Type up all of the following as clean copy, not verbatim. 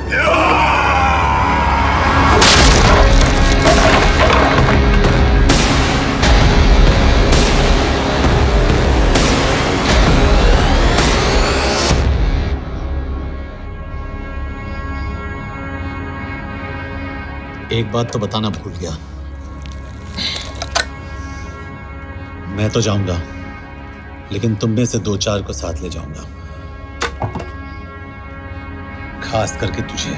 एक बात तो बताना भूल गया, मैं तो जाऊंगा लेकिन तुम में से 2-4 को साथ ले जाऊंगा, खास करके तुझे।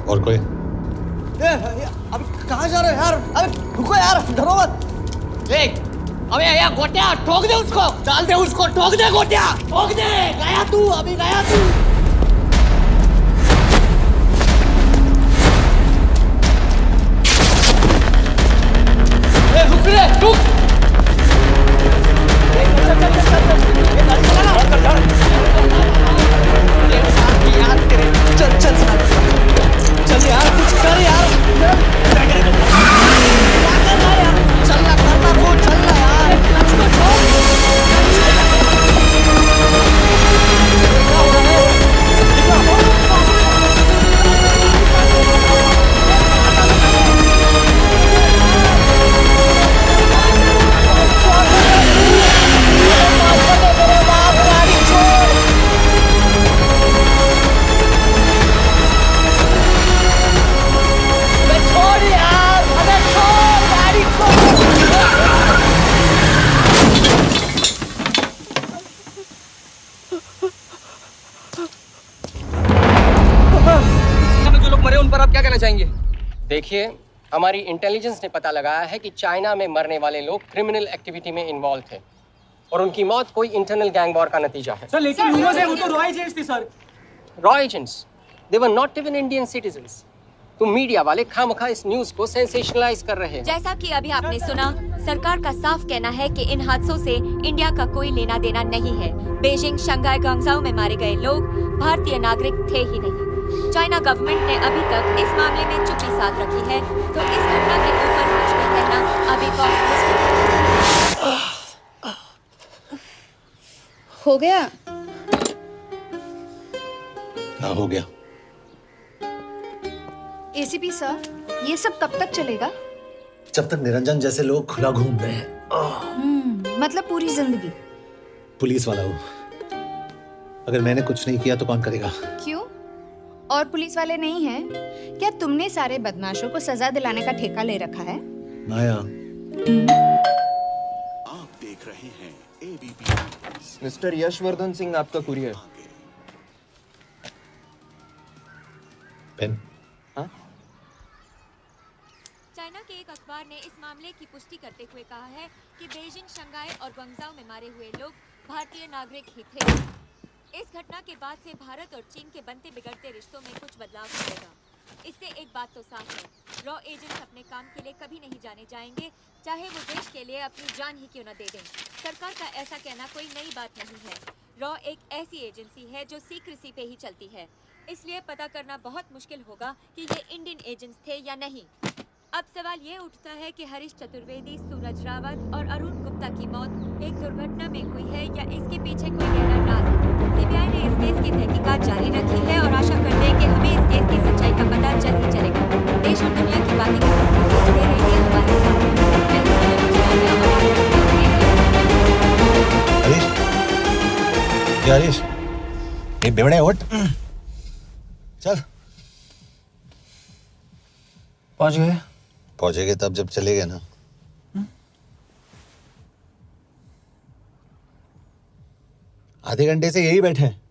और कोई? अबे कहाँ जा रहे हो यार? अबे रुको यार, डरो मत। देख, अबे यार गोटिया ठोक दे उसको, डाल दे उसको, ठोक दे गोटिया, ठोक दे। गया तू, अभी गया तू। रुक रे, रुक। चल चल चल चल, ये गाड़ी चला ना। ये साथ यार तेरे, चल चल चल यार, कुछ कर यार, क्या कर रहा है यार? चलना करना को चलना यार, इसको छोड़। देखिए, हमारी इंटेलिजेंस ने पता लगाया है कि चाइना में मरने वाले लोग क्रिमिनल एक्टिविटी में इन्वॉल्व थे और उनकी मौत कोई इंटरनल गैंग वॉर का नतीजा है। सर लेकिन ह्यूमर्स है, वो तो रॉ एजेंट्स थे sir. Raw agents? They were not even Indian citizens. तो मीडिया वाले खामखा इस न्यूज को सेंसेशनलाइज कर रहे हैं। जैसा कि अभी आपने सुना, सरकार का साफ कहना है कि इन हादसों से इंडिया का कोई लेना देना नहीं है। बीजिंग, शंघाई, ग्वांगझाओ में मारे गए लोग भारतीय नागरिक थे ही नहीं। चाइना गवर्नमेंट ने अभी तक इस मामले में चुप्पी साध रखी है, तो इस घटना के ऊपर कुछ भी कहना अभी बहुत मुश्किल हो गया। हाँ हो गया। एसीपी सर, ये सब कब तक चलेगा? जब तक निरंजन जैसे लोग खुला घूम रहे हैं। मतलब पूरी जिंदगी? पुलिस वाला हूँ, अगर मैंने कुछ नहीं किया तो कौन करेगा? क्यों? और पुलिस वाले नहीं हैं? क्या तुमने सारे बदमाशों को सजा दिलाने का ठेका ले रखा है? माया, आप देख रहे हैं एबीपी। मिस्टर यशवर्धन सिंह, आपका कुरियर। पेन। हाँ? चाइना के एक अखबार ने इस मामले की पुष्टि करते हुए कहा है कि बीजिंग, शंघाई और ग्वांगझाओ में मारे हुए लोग भारतीय नागरिक ही थे। इस घटना के बाद से भारत और चीन के बनते बिगड़ते रिश्तों में कुछ बदलाव होगा। इससे एक बात तो साफ है, रॉ एजेंट्स अपने काम के लिए कभी नहीं जाने जाएंगे, चाहे वो देश के लिए अपनी जान ही क्यों न दे दें। सरकार का ऐसा कहना कोई नई बात नहीं है। रॉ एक ऐसी एजेंसी है जो सीक्रेसी पे ही चलती है, इसलिए पता करना बहुत मुश्किल होगा कि ये इंडियन एजेंट्स थे या नहीं। अब सवाल ये उठता है कि हरीश चतुर्वेदी, सूरज रावत और अरुण गुप्ता की मौत एक दुर्घटना में हुई है या इसके पीछे कोई गहरा राज है। सीबीआई ने इस केस की तहकीकात जारी रखी है और आशा करते हैं कि हमें इस केस की सच्चाई का पता जल्द ही चलेगा। देश और दुनिया की बातें दे रही है हमारे साथ। हरीश, ये बेवड़े उठ, चल। पहुंच गए? पहुंचेंगे तब जब चलेंगे ना। आधे घंटे से यही बैठे हैं।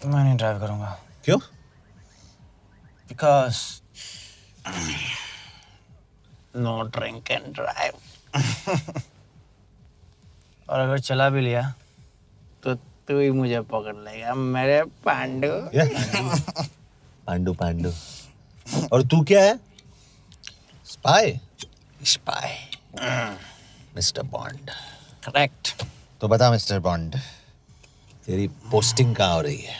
मैं नहीं ड्राइव करूंगा। क्यों? Because no drink and drive. और अगर चला भी लिया तो तू ही मुझे पकड़ लेगा मेरे पांडू। पांडू पांडू। और तू क्या है? Spy? Spy. Mister bond. Correct. तो बता मिस्टर बॉन्ड, तेरी पोस्टिंग कहाँ हो रही है?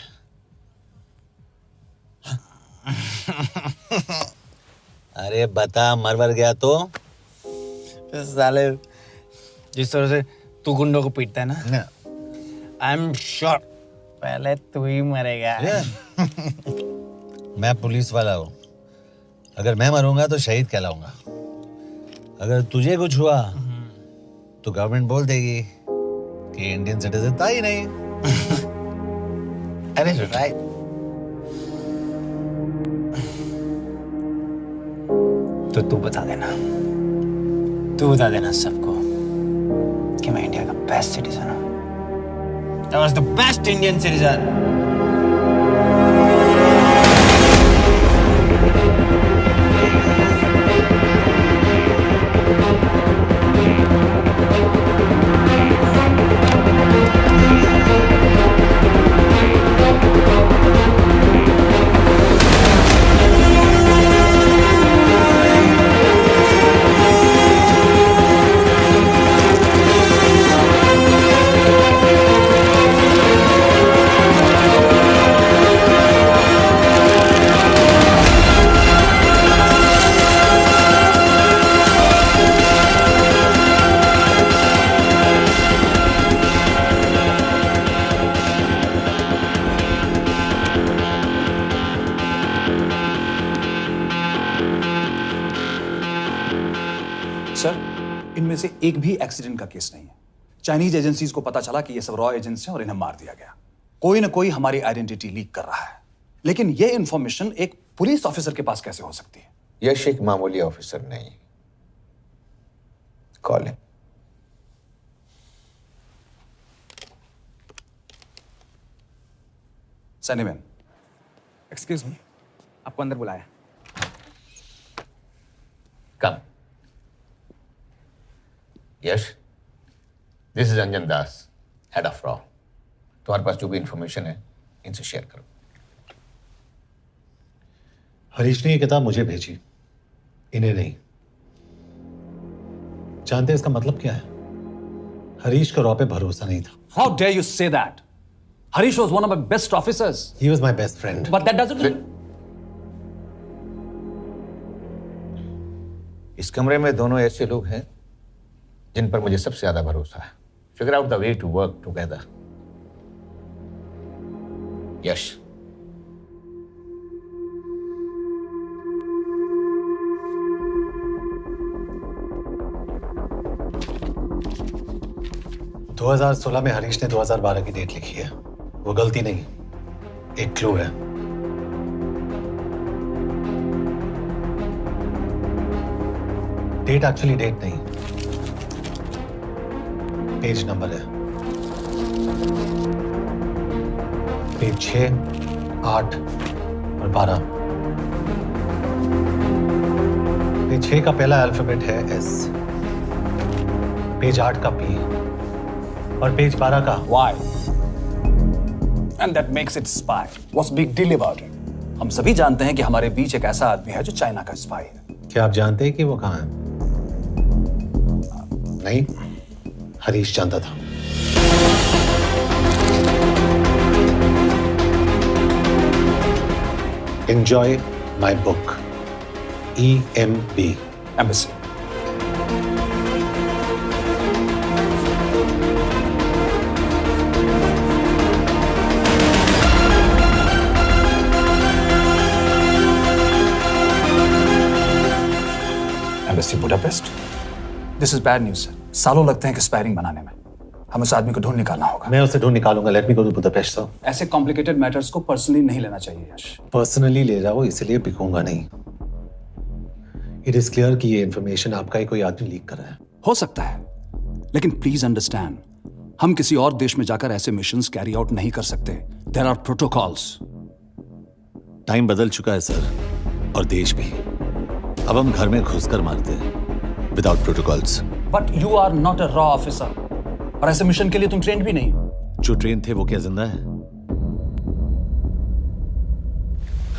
अरे बता, मर गया तो? साले जिस तरह से तू गुंडों को पीटता है ना, आई एम श्योर पहले तू ही मरेगा। मैं पुलिस वाला हूँ, अगर मैं मरूंगा तो शहीद कहलाऊंगा। अगर तुझे कुछ हुआ तो गवर्नमेंट बोल देगी कि इंडियन सिटीजन था ही नहीं। अरे राइट। तो तू बता देना सबको कि मैं इंडिया का बेस्ट सिटीजन हूँ। I was the best Indian citizen. इनमें से एक भी एक्सीडेंट का केस नहीं है। चाइनीज एजेंसीज को पता चला कि ये सब रॉ एजेंट्स हैं और इन्हें मार दिया गया। कोई ना कोई हमारी आइडेंटिटी लीक कर रहा है, लेकिन ये इंफॉर्मेशन एक पुलिस ऑफिसर के पास कैसे हो सकती है? यश एक मामूली ऑफिसर नहीं। Call him. सैनीमैन, एक्सक्यूज मी, आपको अंदर बुलाया। Come. Yash, this is Anjan Das, head of रॉ। तुम्हारे पास जो भी इंफॉर्मेशन है इनसे शेयर करो। हरीश ने ये किताब मुझे भेजी, इन्हें नहीं। जानते हैं इसका मतलब क्या है? हरीश का रॉ पे भरोसा नहीं था। How dare you say that? Harish was one of my best officers. He was my best friend. But that doesn't. इस कमरे में दोनों ऐसे लोग हैं जिन पर मुझे सबसे ज्यादा भरोसा है। Figure out the way to work together. Yash, दो 2016 में हरीश ने 2012 की डेट लिखी है। वो गलती नहीं, एक क्लू है। डेट एक्चुअली डेट नहीं, पेज नंबर है। पेज 6, 8 और 12। पेज 6 का पहला अल्फाबेट है S, पेज 8 का P और पेज 12 का Why? And that makes it spy. What's big deal about it? हम सभी जानते हैं कि हमारे बीच एक ऐसा आदमी है जो चाइना का स्पाई है। क्या आप जानते हैं कि वो कहाँ है? नहीं, हरीश जानता था। Enjoy my book. EMB. Embassy. Embassy Budapest. This is bad news, sir. सालों लगते हैं एक्सपायरिंग बनाने में। हमें उस आदमी को ढूंढ निकालना होगा। मैं उसे ढूंढ निकालूंगा। Let me go to Budapest sir. ऐसे कॉम्प्लिकेटेड मैटर्स को पर्सनली नहीं लेना चाहिए यश। पर्सनली ले जाओ, इसलिए बिकूंगा नहीं। इट इज क्लियर कि ये इंफॉर्मेशन आपका ही कोई आदमी लीक कर रहा है। हो सकता है, लेकिन प्लीज अंडरस्टैंड, हम किसी और देश में जाकर ऐसे मिशंस कैरी आउट नहीं कर सकते। There are protocols. टाइम बदल चुका है सर, और देश भी। अब हम घर में घुसकर मारते हैं without protocols. But you are not a रॉ ऑफिसर, और ऐसे मिशन के लिए तुम ट्रेंड भी नहीं हो। जो ट्रेन थे वो क्या जिंदा है?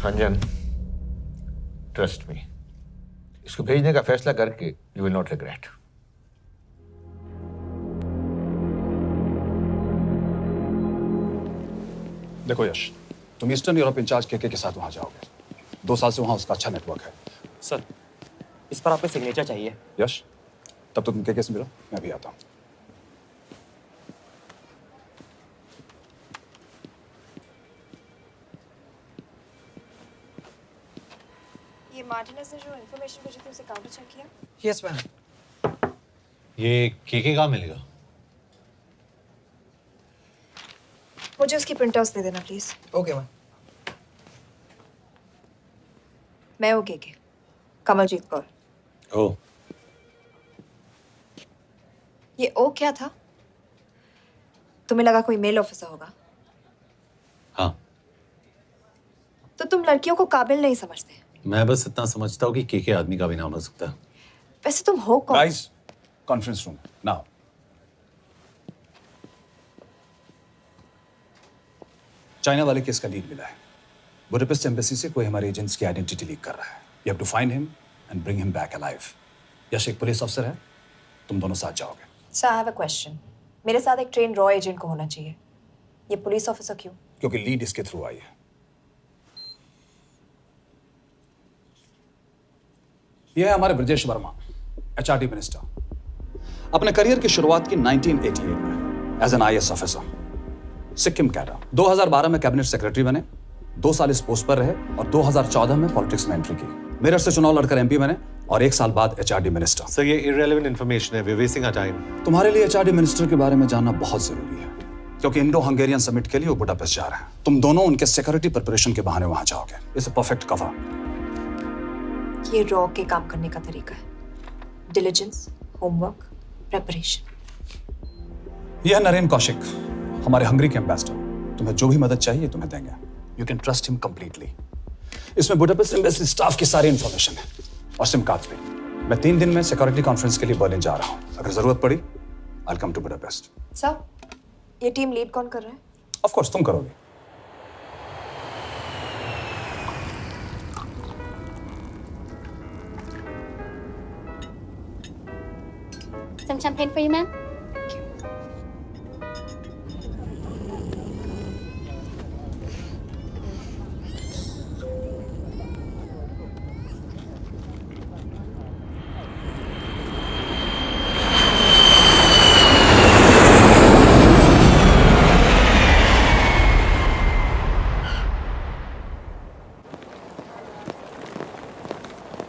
अंजन, ट्रस्ट मी, इसको भेजने का फैसला करके यू विल नॉट रिग्रेट। देखो यश, तुम ईस्टर्न यूरोप इंचार्ज के साथ वहां जाओगे। 2 साल से वहां उसका अच्छा नेटवर्क है। सर, इस पर आपके सिग्नेचर चाहिए। यश, तब तो तुम के से मिलो, मैं भी आता हूँ। ये मार्टिनेज ने जो इन्फॉर्मेशन भेजी थी उसे काउंटर चेक किया? Yes ma'am. ये के कहाँ मिलेगा? मुझे उसकी प्रिंटआउट्स दे देना प्लीज। Okay ma'am. मैं हूँ के कमलजीत कौर। ओ, ये ओ क्या था? तुम्हें लगा कोई मेल ऑफिसर होगा? हाँ। तो तुम लड़कियों को काबिल नहीं समझते? मैं बस इतना समझता हूँ कि के आदमी का भी नाम हो सकता है। वैसे तुम हो कौन? Guys, conference room now. China वाले केस का लीड मिला है। बुडापेस्ट एम्बेसी से कोई हमारे एजेंट्स की आइडेंटिटी लीक कर रहा है। You have to find him and bring him back alive. Yash एक पुलिस अफसर है, तुम दोनों साथ जाओगे। Sir, I have a question. मेरे साथ एक ट्रेन रॉ एजेंट को होना चाहिए। ये पुलिस ऑफिसर क्यों? क्योंकि लीड इसके थ्रू आई है। यह है हमारे ब्रजेश वर्मा, एचआरडी मिनिस्टर। अपने करियर की शुरुआत की 1988 में as an IAS officer, Sikkim cadre. 2012 में कैबिनेट सेक्रेटरी बने, 2 साल इस पोस्ट पर रहे और 2014 में पॉलिटिक्स में एंट्री की। मेरठ से चुनाव लड़कर एमपी बने और 1 साल बाद एचआरडी मिनिस्टर। सर, ये इररिलेवेंट इंफॉर्मेशन है, we are wasting our time. तुम्हारे लिए एचआरडी मिनिस्टर के बारे में जानना बहुत जरूरी है, क्योंकि इंडो हंगेरियन समिट के लिए वो बुडापेस्ट जा रहे हैं। तुम दोनों उनके सिक्योरिटी प्रिपरेशन के बहाने वहां जाओगे। It's a perfect cover. ये रॉ के काम करने का तरीका है। Diligence, homework, preparation. यह नरेन कौशिक, हमारे हंगरी के एम्बेसडर। तुम्हें जो भी मदद चाहिए तुम्हें देंगे। You can trust him completely. इसमें बुडापेस्ट एम्बेसी स्टाफ की सारी इंफॉर्मेशन है और सिम कार्ड्स भी। मैं 3 दिन में सिक्योरिटी कॉन्फ्रेंस के लिए बर्लिन जा रहा हूं। अगर जरूरत पड़ी I will come to Budapest. Sir, ये टीम लीड कौन कर रहा है? ऑफ कोर्स तुम करोगे। Some champagne for you, ma'am?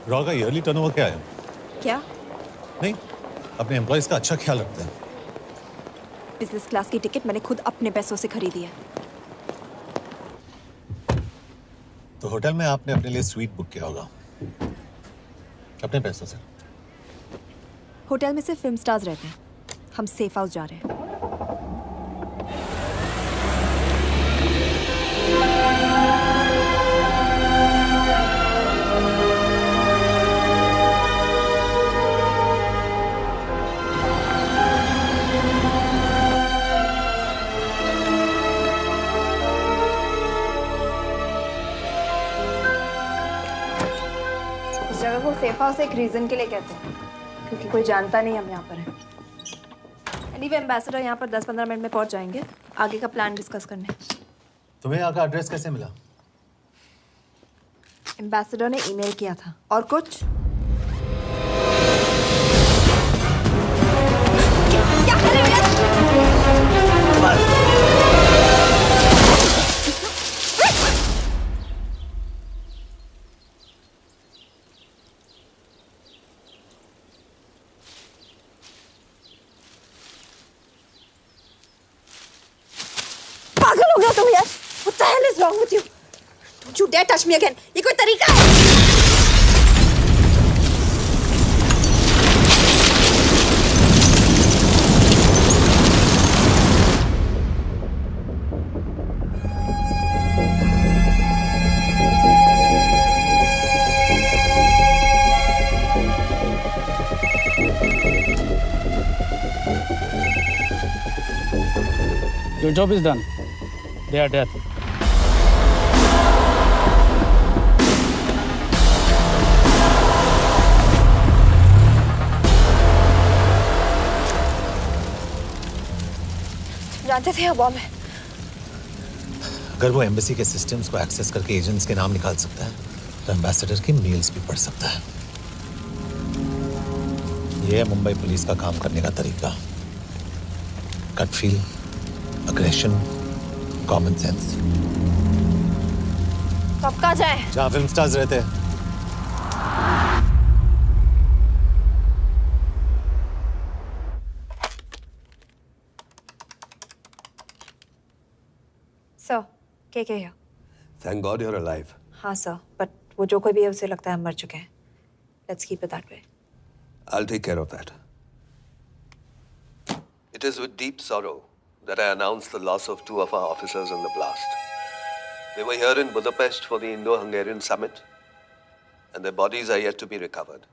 Raw का ईयरली टर्नओवर क्या है? क्या? नहीं, अपने एम्प्लॉइज का अच्छा ख्याल रखते हैं। बिजनेस क्लास की टिकट मैंने खुद अपने पैसों से खरीदी है। तो होटल में आपने अपने लिए स्वीट बुक किया होगा अपने पैसों से। होटल में सिर्फ फिल्म स्टार्स रहते हैं। हम सेफ हाउस जा रहे हैं। सेफ हाउस एक रीजन के लिए कहते हैं, क्योंकि कोई जानता नहीं हम यहाँ पर हैं। एनीवे एम्बेसडर यहाँ पर 10-15 मिनट में पहुँच जाएंगे आगे का प्लान डिस्कस करने। तुम्हें यहाँ का एड्रेस कैसे मिला? एम्बेसडर ने ईमेल किया था। और कुछ? क्या कर रहे हो? तुम यार, what the hell is wrong with you? Don't you dare touch me again. ये कोई तरीका है? Your job is done. They are dead. जानते थे यहाँ बॉम्ब है? अगर वो एम्बेसी के सिस्टम्स को एक्सेस करके एजेंट्स के नाम निकाल सकता है तो एम्बेसडर की मेल्स भी पढ़ सकता है। ये है मुंबई पुलिस का काम करने का तरीका। Gut feel, aggression, common sense. तो अब कहाँ जाए? जहाँ फिल्म स्टार्स रहते हैं। सर, के here? Thank God you're alive. हाँ सर, but वो जो कोई भी है उसे लगता है हम मर चुके हैं। Let's keep it that way. I'll take care of that. It is with deep sorrow that I announce the loss of 2 of our officers in the blast. They were here in Budapest for the Indo-Hungarian summit, and their bodies are yet to be recovered.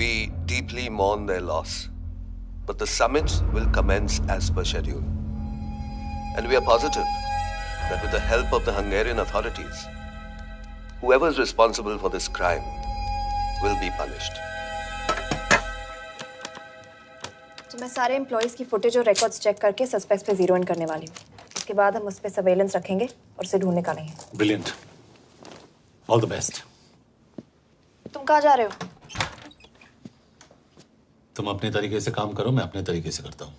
We deeply mourn their loss, but the summit will commence as per schedule. And we are positive that with the help of the Hungarian authorities, whoever is responsible for this crime will be punished. तो मैं सारे employees की footage और records check करके suspects पे zero in करने वाली हूँ। उसके बाद हम उस पे सर्वेलेंस रखेंगे और उसे ढूंढ निकालेंगे। Brilliant, all the best. तुम कहाँ जा रहे हो? तुम अपने तरीके से काम करो, मैं अपने तरीके से करता हूँ।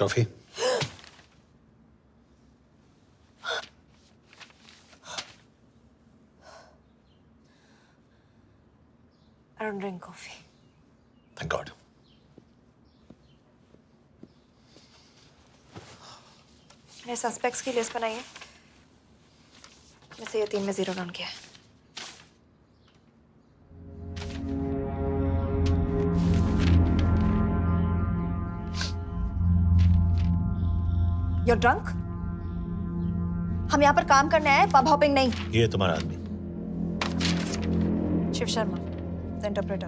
Coffee? I don't drink coffee. Thank God. मैंने सस्पेक्ट्स की लिस्ट बनाई है। वैसे ये 3 में जीरो डाउन किया है। You're drunk? हम यहाँ पर काम करने आए, पब हॉपिंग नहीं। ये तुम्हारा आदमी। Shiv Sharma, the interpreter.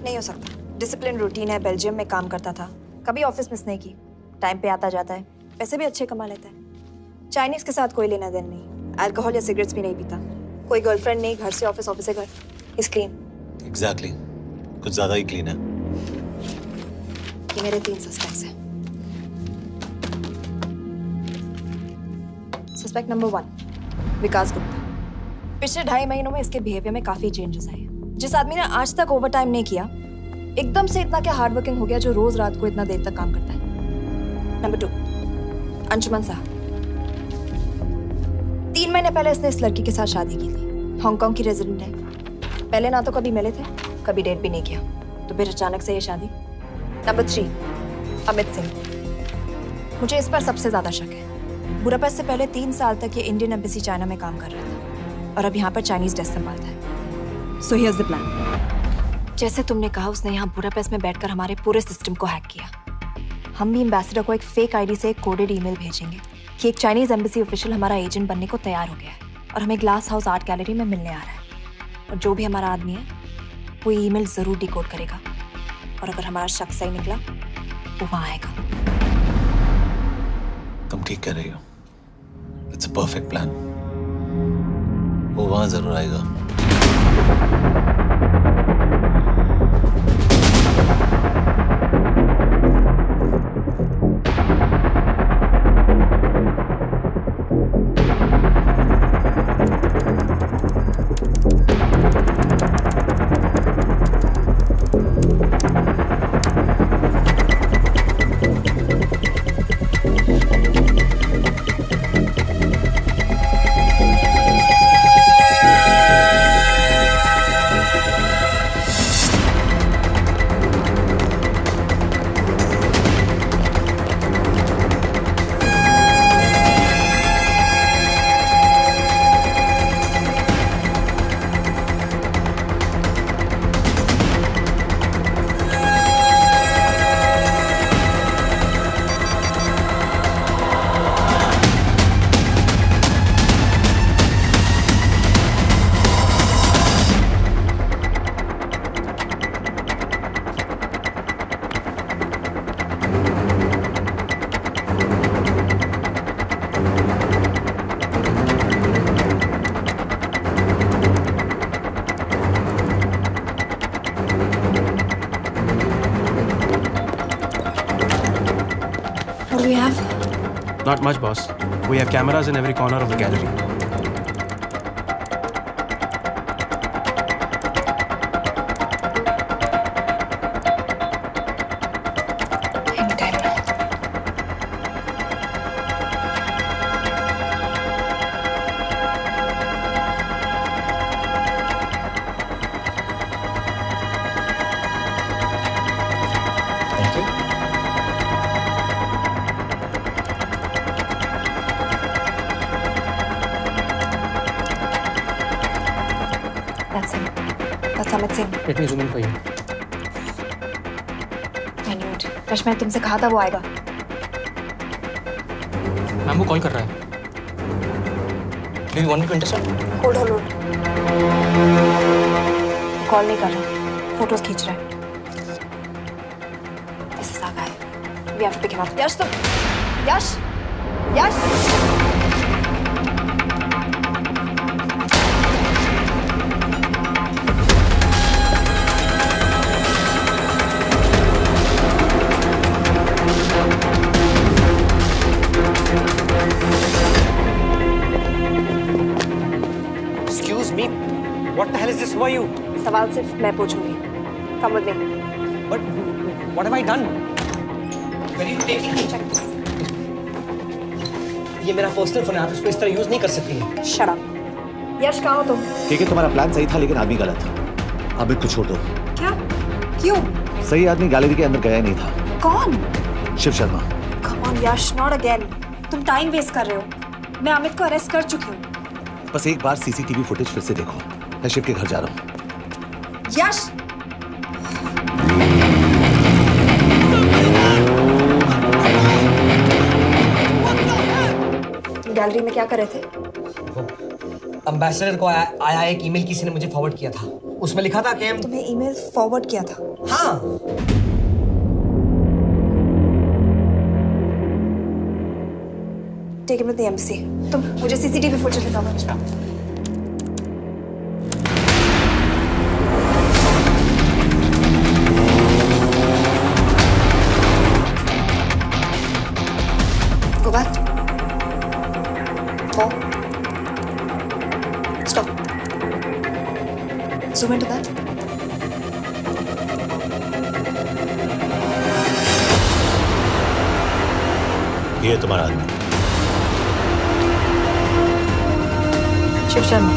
नहीं हो सकता। डिसिप्लिन रूटीन है, बेल्जियम में काम करता था, कभी ऑफिस मिस नहीं की, टाइम पे आता जाता है, पैसे भी अच्छे कमा लेता है। चाइनीज के साथ कोई लेना देना नहीं, अल्कोहल या सिगरेट्स भी नहीं पीता, कोई गर्लफ्रेंड नहीं, घर से ऑफिस, ऑफिस से घर। Is clean. एग्जैक्टली, कुछ ज्यादा ही क्लीन है। ये मेरे 3 सस्पेक्ट्स हैं। सस्पेक्ट नंबर 1, विकास गुप्ता। पिछले 2.5 महीनों में इसके बिहेवियर में काफी चेंजेस आए हैं। जिस आदमी ने आज तक ओवरटाइम नहीं किया, एकदम से इतना क्या हार्ड वर्किंग हो गया जो रोज रात को इतना देर तक काम करता है। नंबर 2, अंशुमन साहब। 3 महीने पहले इसने इस लड़की के साथ शादी की थी, हांगकांग की रेजिडेंट है। पहले ना तो कभी मिले थे, कभी डेट भी नहीं किया, तो फिर अचानक से ये शादी। नंबर 3, अमित सिंह। मुझे इस पर सबसे ज्यादा शक है। बुडापेस्ट से पहले 3 साल तक ये इंडियन एम्बेसी चाइना में काम कर रहा था और अब यहाँ पर चाइनीज डेस्क संभालता है। So here's the plan. जैसे तुमने कहा, उसने यहाँ बुडापेस्ट में बैठकर हमारे पूरे सिस्टम को हैक किया। हम भी एम्बेसडर को एक फेक आईडी से एक कोडेड ईमेल भेजेंगे कि एक चाइनीज एम्बेसी ऑफिशियल हमारा एजेंट बनने को तैयार हो गया है। और हमें ग्लास हाउस आर्ट गैलरी में मिलने आ रहा है। और जो भी हमारा आदमी है वो ईमेल जरूर डिकोड करेगा, और अगर हमारा शक सही निकला वो वहां आएगा। तुम ठीक कह रही हो। It's a perfect plan. वो वहां जरूर आएगा। Not much, boss. We have cameras in every corner of the gallery. Let me zoom in for you. I knew it. Rush, मैंने तुमसे कहा था वो आएगा। मैम वो कॉल कर रहा है। Do you want me to intercept? Hold. Call नहीं कर रहा, फोटोज खींच रहा है। This is our guy. We have to pick him up. Yash! What the hell is this? Who are you? सवाल सिर्फ मैं पूछूंगी। Come with me. What have I done? Where are you taking me? ये मेरा personal phone है, आप इसको इस तरह यूज नहीं कर सकती हैं। Shut up. यश कहाँ हो तुम? ठीक है, तुम्हारा प्लान सही था लेकिन आदमी गलत था। अमित को छोड़ दो। क्या? क्यों? सही आदमी गैलरी के अंदर गया नहीं था। कौन? Shiv Sharma. Come on Yash, not again. तुम टाइम वेस्ट कर रहे हो। मैं अमित को अरेस्ट कर चुकी हूँ। बस एक बार सीसीटीवी फुटेज फिर से देखो। मैं शिव के घर जा रहा हूँ। यश! तुम गैलरी में क्या कर रहे थे? एम्बेसडर को आया एक ईमेल किसी ने मुझे फॉरवर्ड किया था। उसमें लिखा था कि तुम्हें ईमेल फॉरवर्ड किया था? हाँ। Take him to the embassy. तुम मुझे सीसीटीवी फुटेज दिखाओ। Go back. Four. Stop. Zoom into that. ये तुम्हारा आदमी शिव शर्मा।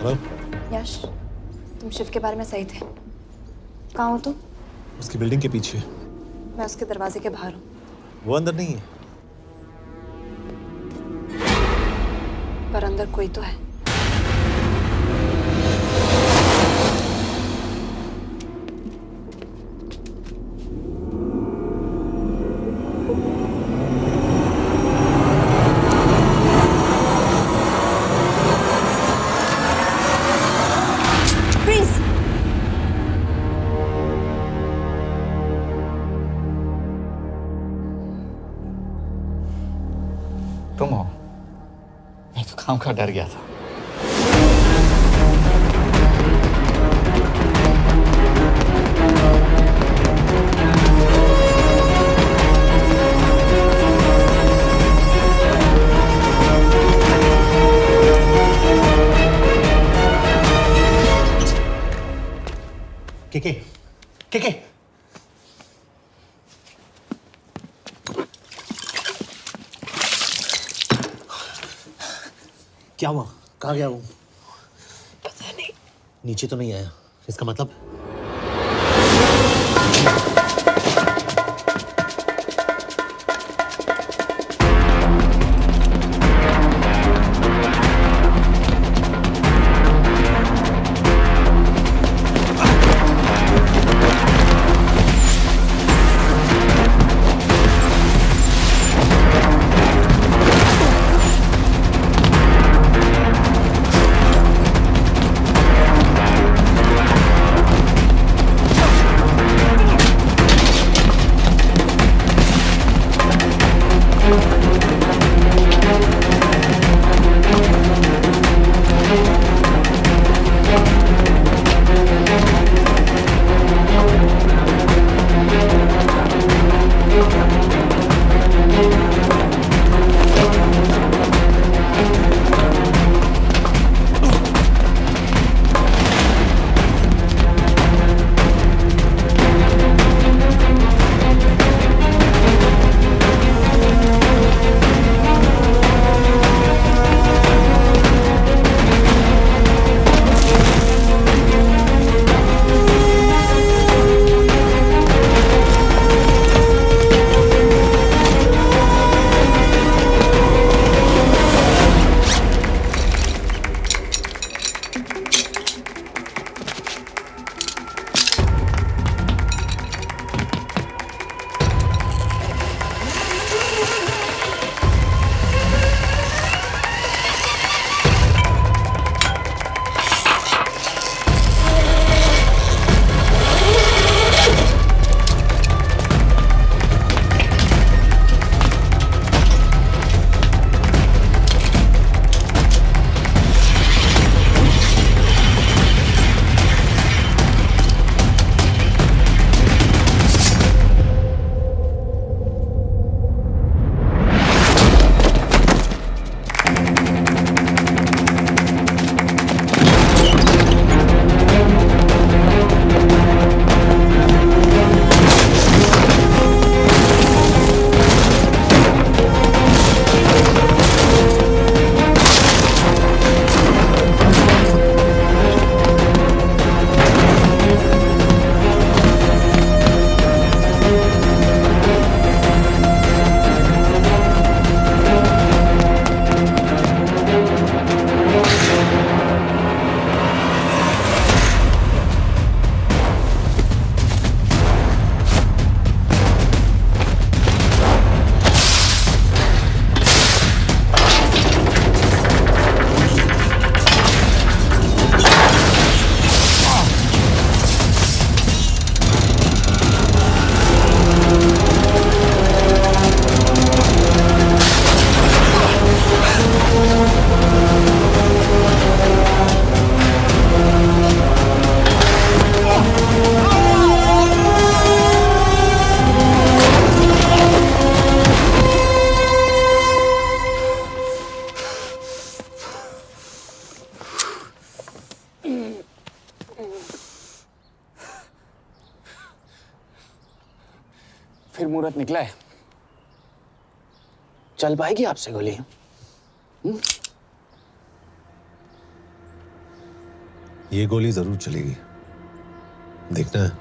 हेलो यश, तुम शिव के बारे में सही थे। कहाँ हो तुम? उसकी बिल्डिंग के पीछे। मैं उसके दरवाजे के बाहर हूँ। वो अंदर नहीं है। पर अंदर कोई तो है। तुम हो? मैं तो काम का डर गया था। के क्या हुआ? कहाँ गया वो? पता नहीं। नीचे तो नहीं आया, इसका मतलब? फिर मुहूर्त निकला है। चल पाएगी आपसे गोली? ये गोली जरूर चलेगी, देखना है।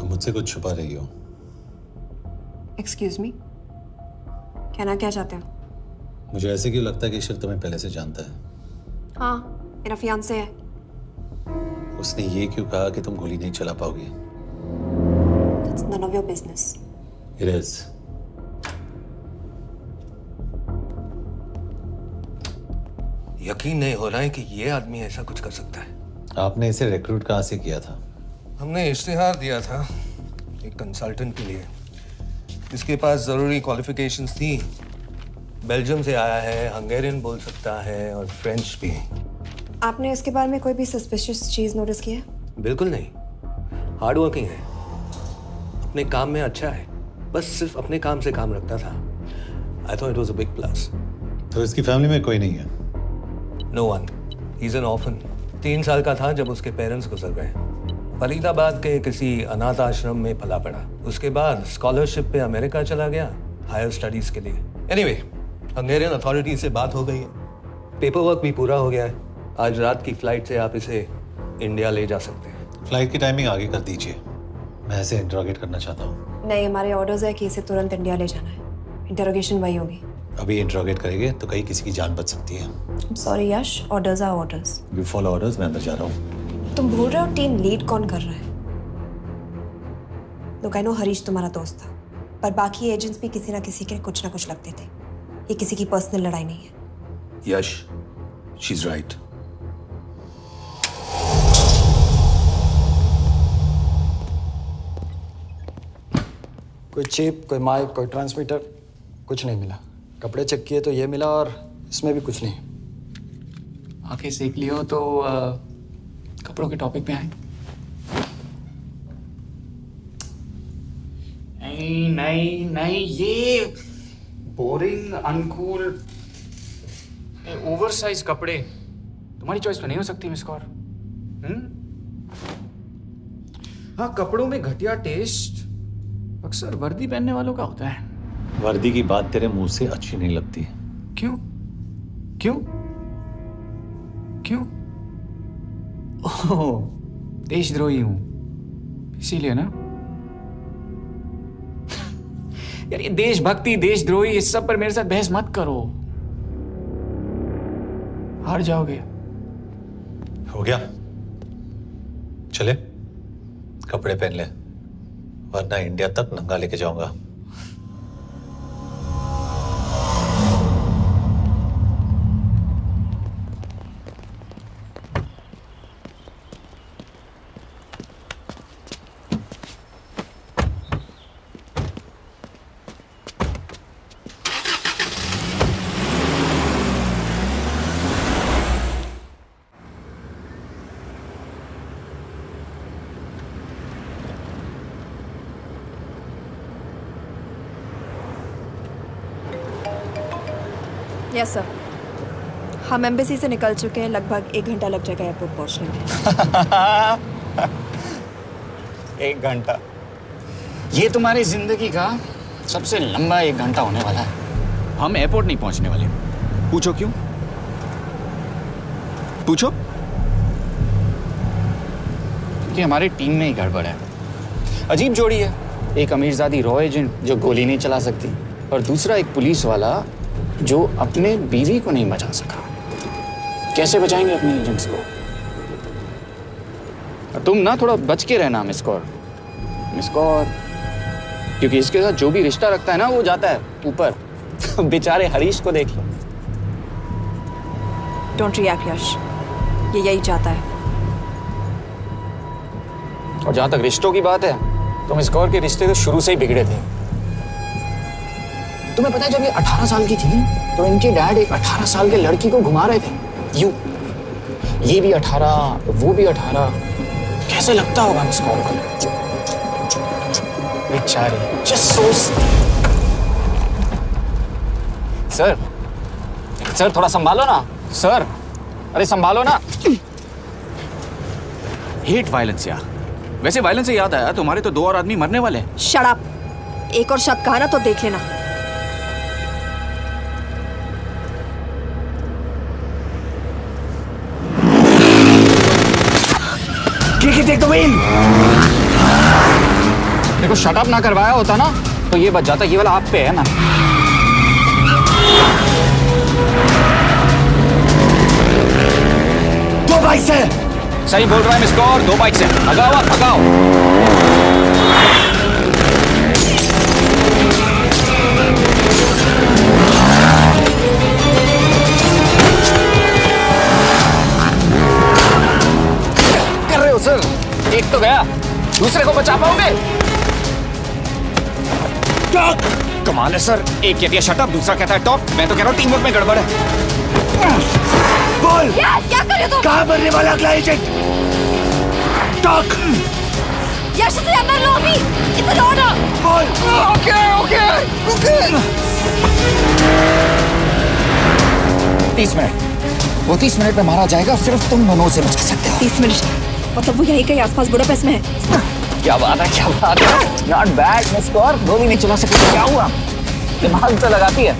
मुझसे कुछ छुपा रही हो। एक्सक्यूज मी, कहना क्या चाहते हो? मुझे ऐसे क्यों लगता है कि शिव तुम्हें पहले से जानता है? हाँ, मेरा फियांसे है। उसने ये क्यों कहा कि तुम गोली नहीं चला पाओगी? It's none of your business. It is. यकीन नहीं हो रहा है कि ये आदमी ऐसा कुछ कर सकता है। आपने इसे रिक्रूट कहाँ से किया था? हमने इश्तिहार दिया था एक कंसल्टेंट के लिए, इसके पास जरूरी क्वालिफिकेशंस थी। बेल्जियम से आया है, हंगेरियन बोल सकता है और फ्रेंच भी। आपने इसके बारे में कोई भी सस्पिशियस चीज नोटिस की है? बिल्कुल नहीं, हार्ड वर्किंग है, अपने काम में अच्छा है, बस सिर्फ अपने काम से काम रखता था। I thought it was a big plus. तो इसकी फैमिली में कोई नहीं है? No one, he is an orphan. 3 साल का था जब उसके पेरेंट्स गुजर गए। फरीदाबाद के किसी अनाथ आश्रम में पला पड़ा, उसके बाद स्कॉलरशिप पे अमेरिका चला गया हायर स्टडीज के लिए। एनीवे, हंगेरियन अथॉरिटी से बात हो गई है, पेपर वर्क भी पूरा हो गया है। आज रात की फ्लाइट से आप इसे इंडिया ले जा सकते हैं। फ्लाइट की टाइमिंग आगे कर दीजिए, मैं इसे इंटरोगेट करना चाहता हूँ। नहीं, हमारे ऑर्डर्स है कि इसे तुरंत इंडिया ले जाना है। इंटरोगेशन वही होगी। अभी इंटरोगेट करेंगे तो कहीं किसी की जान बच सकती है। Sorry Yash, orders are orders. You follow orders, मैं अंदर जा रहा हूँ। तुम भूल रहे हो टीम लीड कौन कर रहा है? लोग, आई नो हरीश तुम्हारा दोस्त था, पर बाकी एजेंट्स भी किसी ना किसी के कुछ ना कुछ लगते थे। ये किसी की पर्सनल लड़ाई नहीं है। यश, शी इज राइट। कोई चिप, कोई माइक, कोई ट्रांसमीटर, कुछ नहीं मिला। कपड़े चेक किए तो ये मिला और इसमें भी कुछ नहीं। आंखें सेक लियो तो कपड़ों के टॉपिक पे आए। नहीं नहीं नहीं, ये बोरिंग, अनकूल, ओवरसाइज कपड़े तुम्हारी चॉइस पे नहीं हो सकती मिस कौर। हाँ, कपड़ों में घटिया टेस्ट अक्सर वर्दी पहनने वालों का होता है। वर्दी की बात तेरे मुंह से अच्छी नहीं लगती। क्यों क्यों क्यों? ओह, देशद्रोही हूं इसीलिए ना। यार, ये देशभक्ति, देशद्रोही, इस सब पर मेरे साथ बहस मत करो, हार जाओगे। हो गया, चले कपड़े पहन ले, वरना इंडिया तक नंगा लेके जाऊंगा। यस सर, हम एम्बेसी से निकल चुके हैं। लगभग 1 घंटा लग जाएगा एयरपोर्ट पहुंचने में। 1 घंटा? ये तुम्हारी जिंदगी का सबसे लंबा 1 घंटा होने वाला है। हम एयरपोर्ट नहीं पहुंचने वाले। पूछो क्यों? पूछो। क्योंकि हमारी टीम में ही गड़बड़ है। अजीब जोड़ी है, एक अमीरजादी रॉ एजेंट जो गोली नहीं चला सकती, और दूसरा एक पुलिस वाला जो अपने बीवी को नहीं बचा सका। कैसे बचाएंगे अपने एजेंट्स को? और तुम ना थोड़ा बच के रहना मिस कौर, क्योंकि इसके साथ जो भी रिश्ता रखता है ना, वो जाता है ऊपर। बेचारे हरीश को देख लो। डोंट रिएक्ट यश, ये यही चाहता है। और जहां तक रिश्तों की बात है, तो मिस कौर के रिश्ते तो शुरू से ही बिगड़े थे। तुम्हें पता है जब ये 18 साल की थी तो इनके डैड एक 18 साल के लड़की को घुमा रहे थे। ये भी 18, वो भी 18। कैसे लगता होगा मिस कॉल को? बेचारी, जस्ट सोच। सर थोड़ा संभालो ना सर। अरे संभालो ना। हेट वायलेंस यार। वैसे वायलेंस से याद आया, तुम्हारे तो 2 और आदमी मरने वाले हैं। Shut up. एक और शब्द कहा ना तो देख लेना। देखो शट अप ना करवाया होता ना तो ये बच जाता। ये वाला आप पे है ना। दो बाइक से। सही बोल रहा है मिस कौर, 2 बाइक से। भगाओ आप, भगाओ। कर रहे हो सर? एक तो गया, दूसरे को बचा पाओगे? टॉक। कमाल है सर। एक कहती है शट अप, दूसरा कहता है टॉक। मैं तो कह रहा हूँ टीम वर्क में गड़बड़ है। बोल। क्या कर रहे हो तुम? कहाँ मरने वाला अगला एजेंट? टॉक। यश से अंदर लो अभी। It's an order. बोल। ओके। 30 मिनट। वो 30 मिनट में मारा जाएगा, सिर्फ तुम दोनों से बच सकते हो। 30 मिनट मतलब वो यहीं कहीं आसपास बुडापेस्ट में है। क्या बात है, क्या बात है। Not bad miss Kaur. गोली नहीं चला सकती। क्या हुआ? दिमाग तो लगाती है।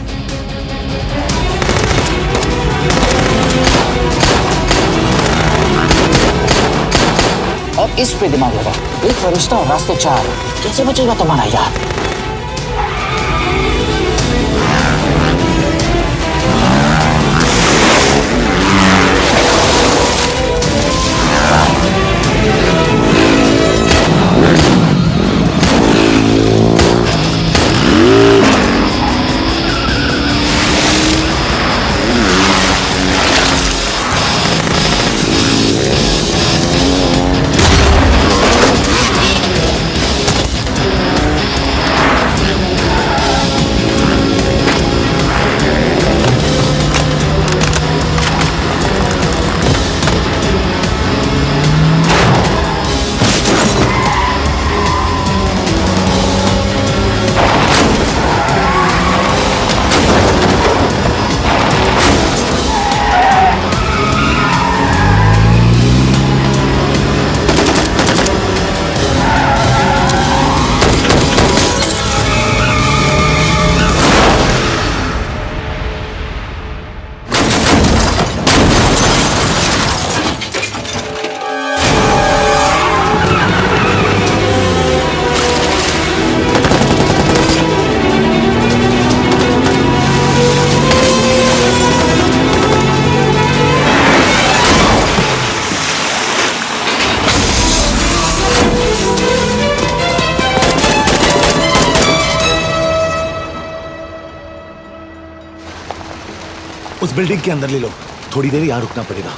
और इस पे दिमाग लगा। एक फरिश्ता और रास्ते 4। कैसे बचेगा तुम्हारा यार? उस बिल्डिंग के अंदर ले लो। थोड़ी देर यहां रुकना पड़ेगा।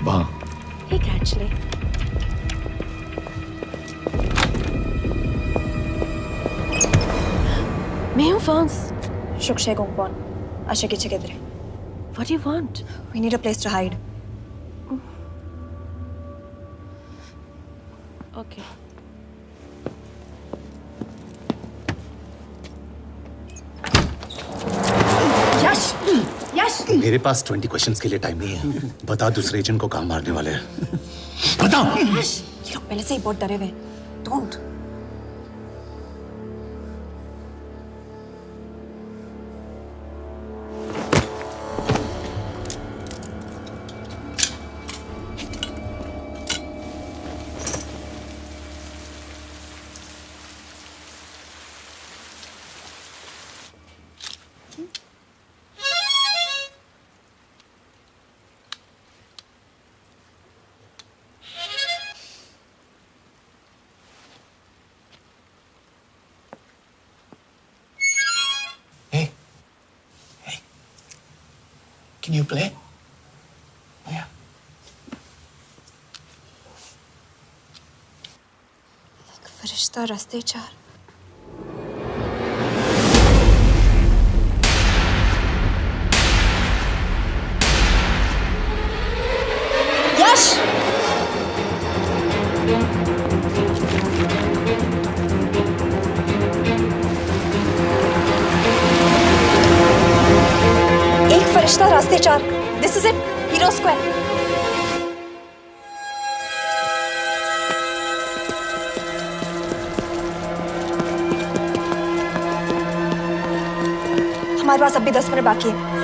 वहां Hey, actually. मैं हूँ फ्रांस। शुक्शे गोंगपॉन। आशा की जगह दे। What do you want? We need a place to hide. Okay. यश, यश। मेरे पास 20 क्वेश्चंस के लिए टाइम नहीं है। बता दूसरे एजेंट को कहाँ मारने वाले हैं। बता। यश, ये लोग पहले से ही बहुत डरे हुए हैं। Don't. Can you play? Oh, yeah. फरिश्ता रास्ते चार। यश! एक फरिश्ता रास्ते चार। This is it. Hero Square. हमारे पास अभी 10 मिनट बाकी है।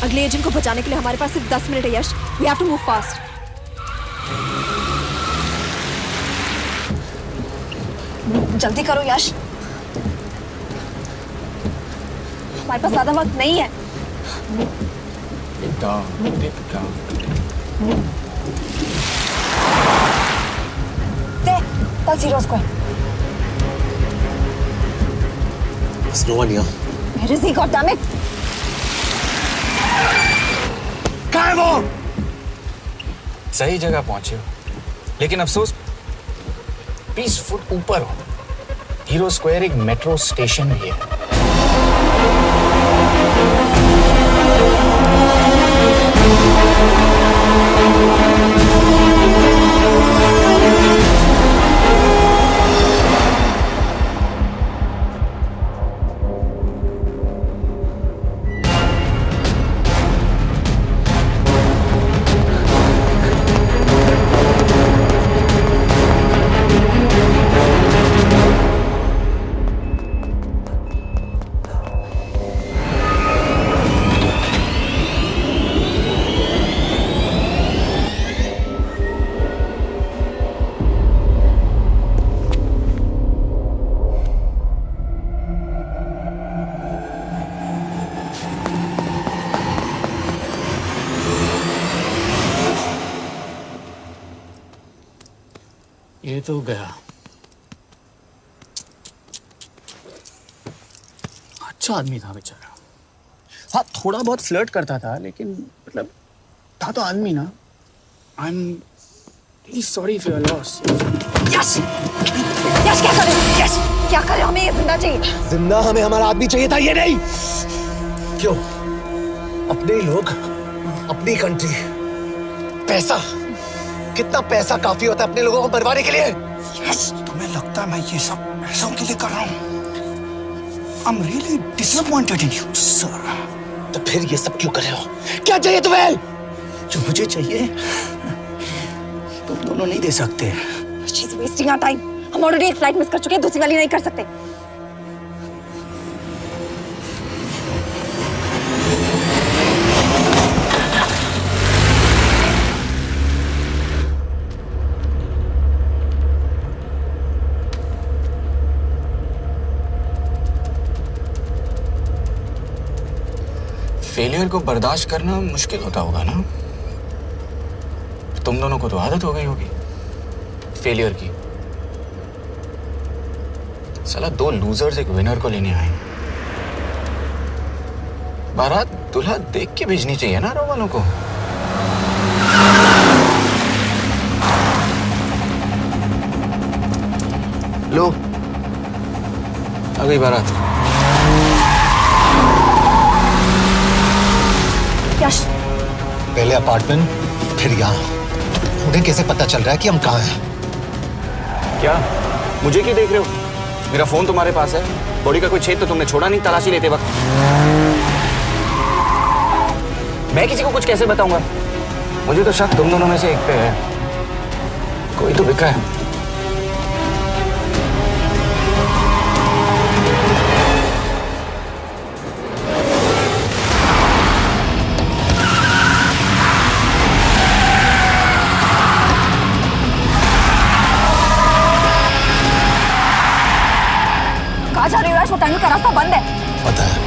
अगले एजेंट को बचाने के लिए हमारे पास सिर्फ 10 मिनट है यश। We have to move fast. जल्दी करो यश। हमारे पास ज्यादा वक्त नहीं है। That's Hero Square. There's no one here. Where is he? God damn it! कहाँ है वो? सही जगह पहुंचे हो, लेकिन अफसोस 20 फुट ऊपर हो। हीरो स्क्वायर एक मेट्रो स्टेशन भी है। ये तो गया। अच्छा आदमी था बेचारा। हाँ, थोड़ा बहुत फ्लर्ट करता था, लेकिन मतलब था तो आदमी ना। I am really sorry for your loss. Yash! Yash क्या करे? यश क्या करे? हमें ये जिंदा चाहिए। जिंदा हमें हमारा आदमी चाहिए था, ये नहीं। क्यों? अपने ही लोग, अपनी कंट्री, पैसा। कितना पैसा काफी होता है अपने लोगों को मरवाने के लिए? यस, तुम्हें लगता है मैं ये सब पैसों के लिए कर रहा हूँ? I'm really disappointed in you, sir. तो फिर ये सब क्यों कर रहे हो? क्या चाहिए तुम्हें? जो मुझे चाहिए तुम दोनों नहीं दे सकते। She's wasting our time. हम ऑलरेडी एक फ्लाइट मिस कर चुके हैं, दूसरी वाली नहीं कर सकते। फेलियर को बर्दाश्त करना मुश्किल होता होगा ना? तुम दोनों को तो आदत हो गई होगी फेलियर की। साला 2 लूजर्स एक विनर को लेने आए। बारात दूल्हा देख के भेजनी चाहिए ना रो वालों को। लो आ गई बारात। यश, पहले अपार्टमेंट, फिर यहाँ। उन्हें कैसे पता चल रहा है कि हम कहाँ हैं? क्या मुझे क्यों देख रहे हो? मेरा फोन तुम्हारे पास है। बॉडी का कोई छेद तो तुमने छोड़ा नहीं तलाशी लेते वक्त। मैं किसी को कुछ कैसे बताऊंगा? मुझे तो शक तुम दोनों में से एक पे है। कोई तो बिका है। कहाँ जा रही हो यश? वो टनल का रास्ता बंद है। पता है।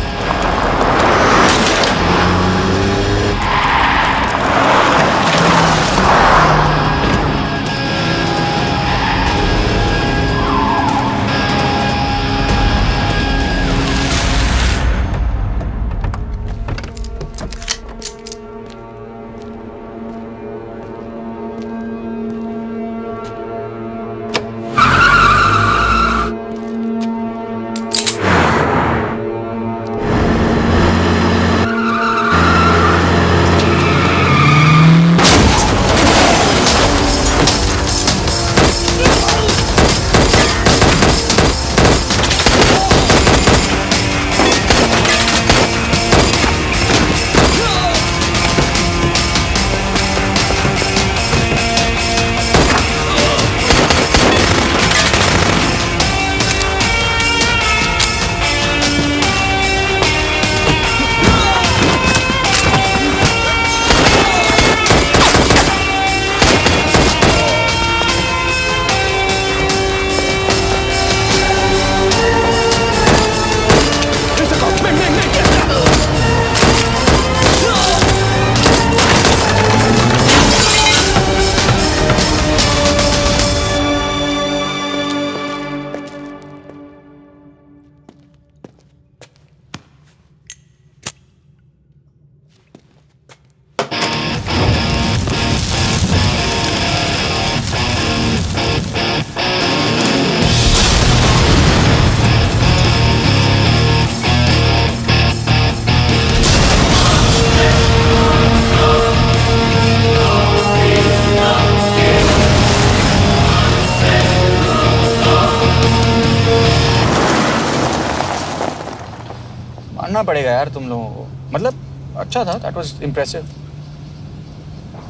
मानना पड़ेगा यार तुम लोगों को। मतलब अच्छा था, दैट वाज इम्प्रेसिव।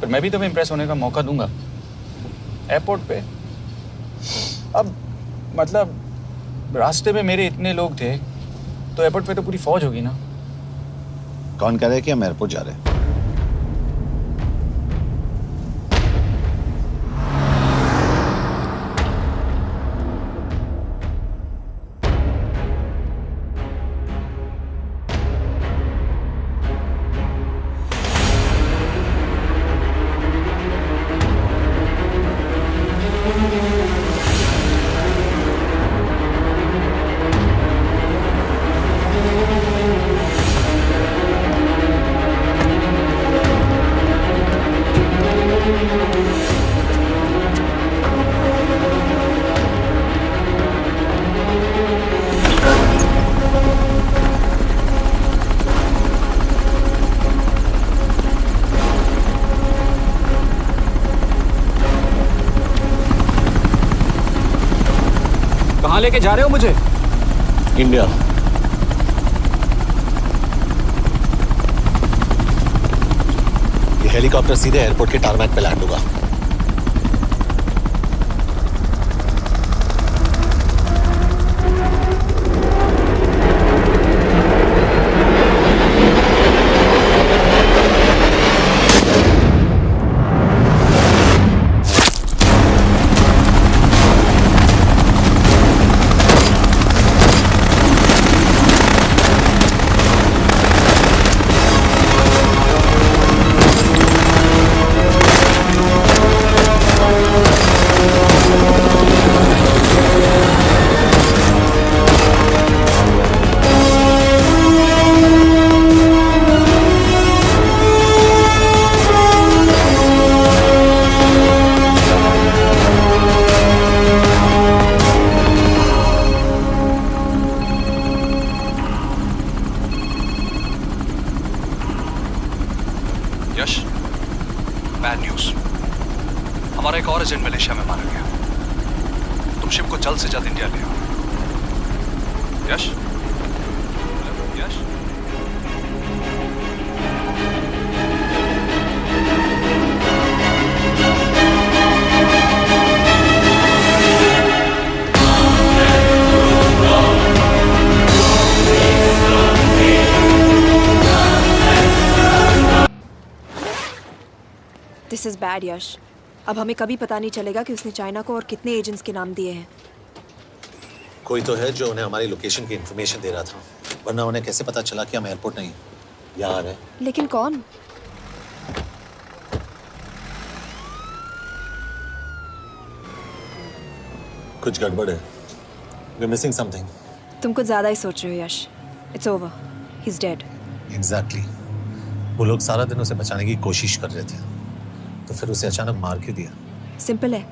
पर मैं भी तुम्हें इम्प्रेस होने का मौका दूंगा एयरपोर्ट पे। अब मतलब रास्ते में मेरे इतने लोग थे तो एयरपोर्ट पे तो पूरी फौज होगी ना। कौन कह रहा है कि हम एयरपोर्ट जा रहे हैं? कहाँ लेके जा रहे हो मुझे? इंडिया। ये हेलीकॉप्टर सीधे एयरपोर्ट के टारमैक पे लैंड होगा। को जल्द से जल्द इंडिया ले आओ। यश, यश, दिस इज बैड यश। अब हमें कभी पता नहीं चलेगा कि उसने चाइना को और कितने एजेंट्स के नाम दिए हैं। कोई तो है जो उन्हें हमारी लोकेशन की इंफॉर्मेशन दे रहा था, वरना उन्हें कैसे पता चला कि हम एयरपोर्ट नहीं यहाँ आ रहे हैं? लेकिन कौन? कुछ गड़बड़ है। We're missing something. तुम कुछ ज्यादा ही सोच रहे हो Yash. It's over, he is dead. Exactly. वो लोग सारा दिन उसे बचाने की कोशिश कर रहे थे, तो फिर उसे अचानक मार क्यों दिया? सिंपल है,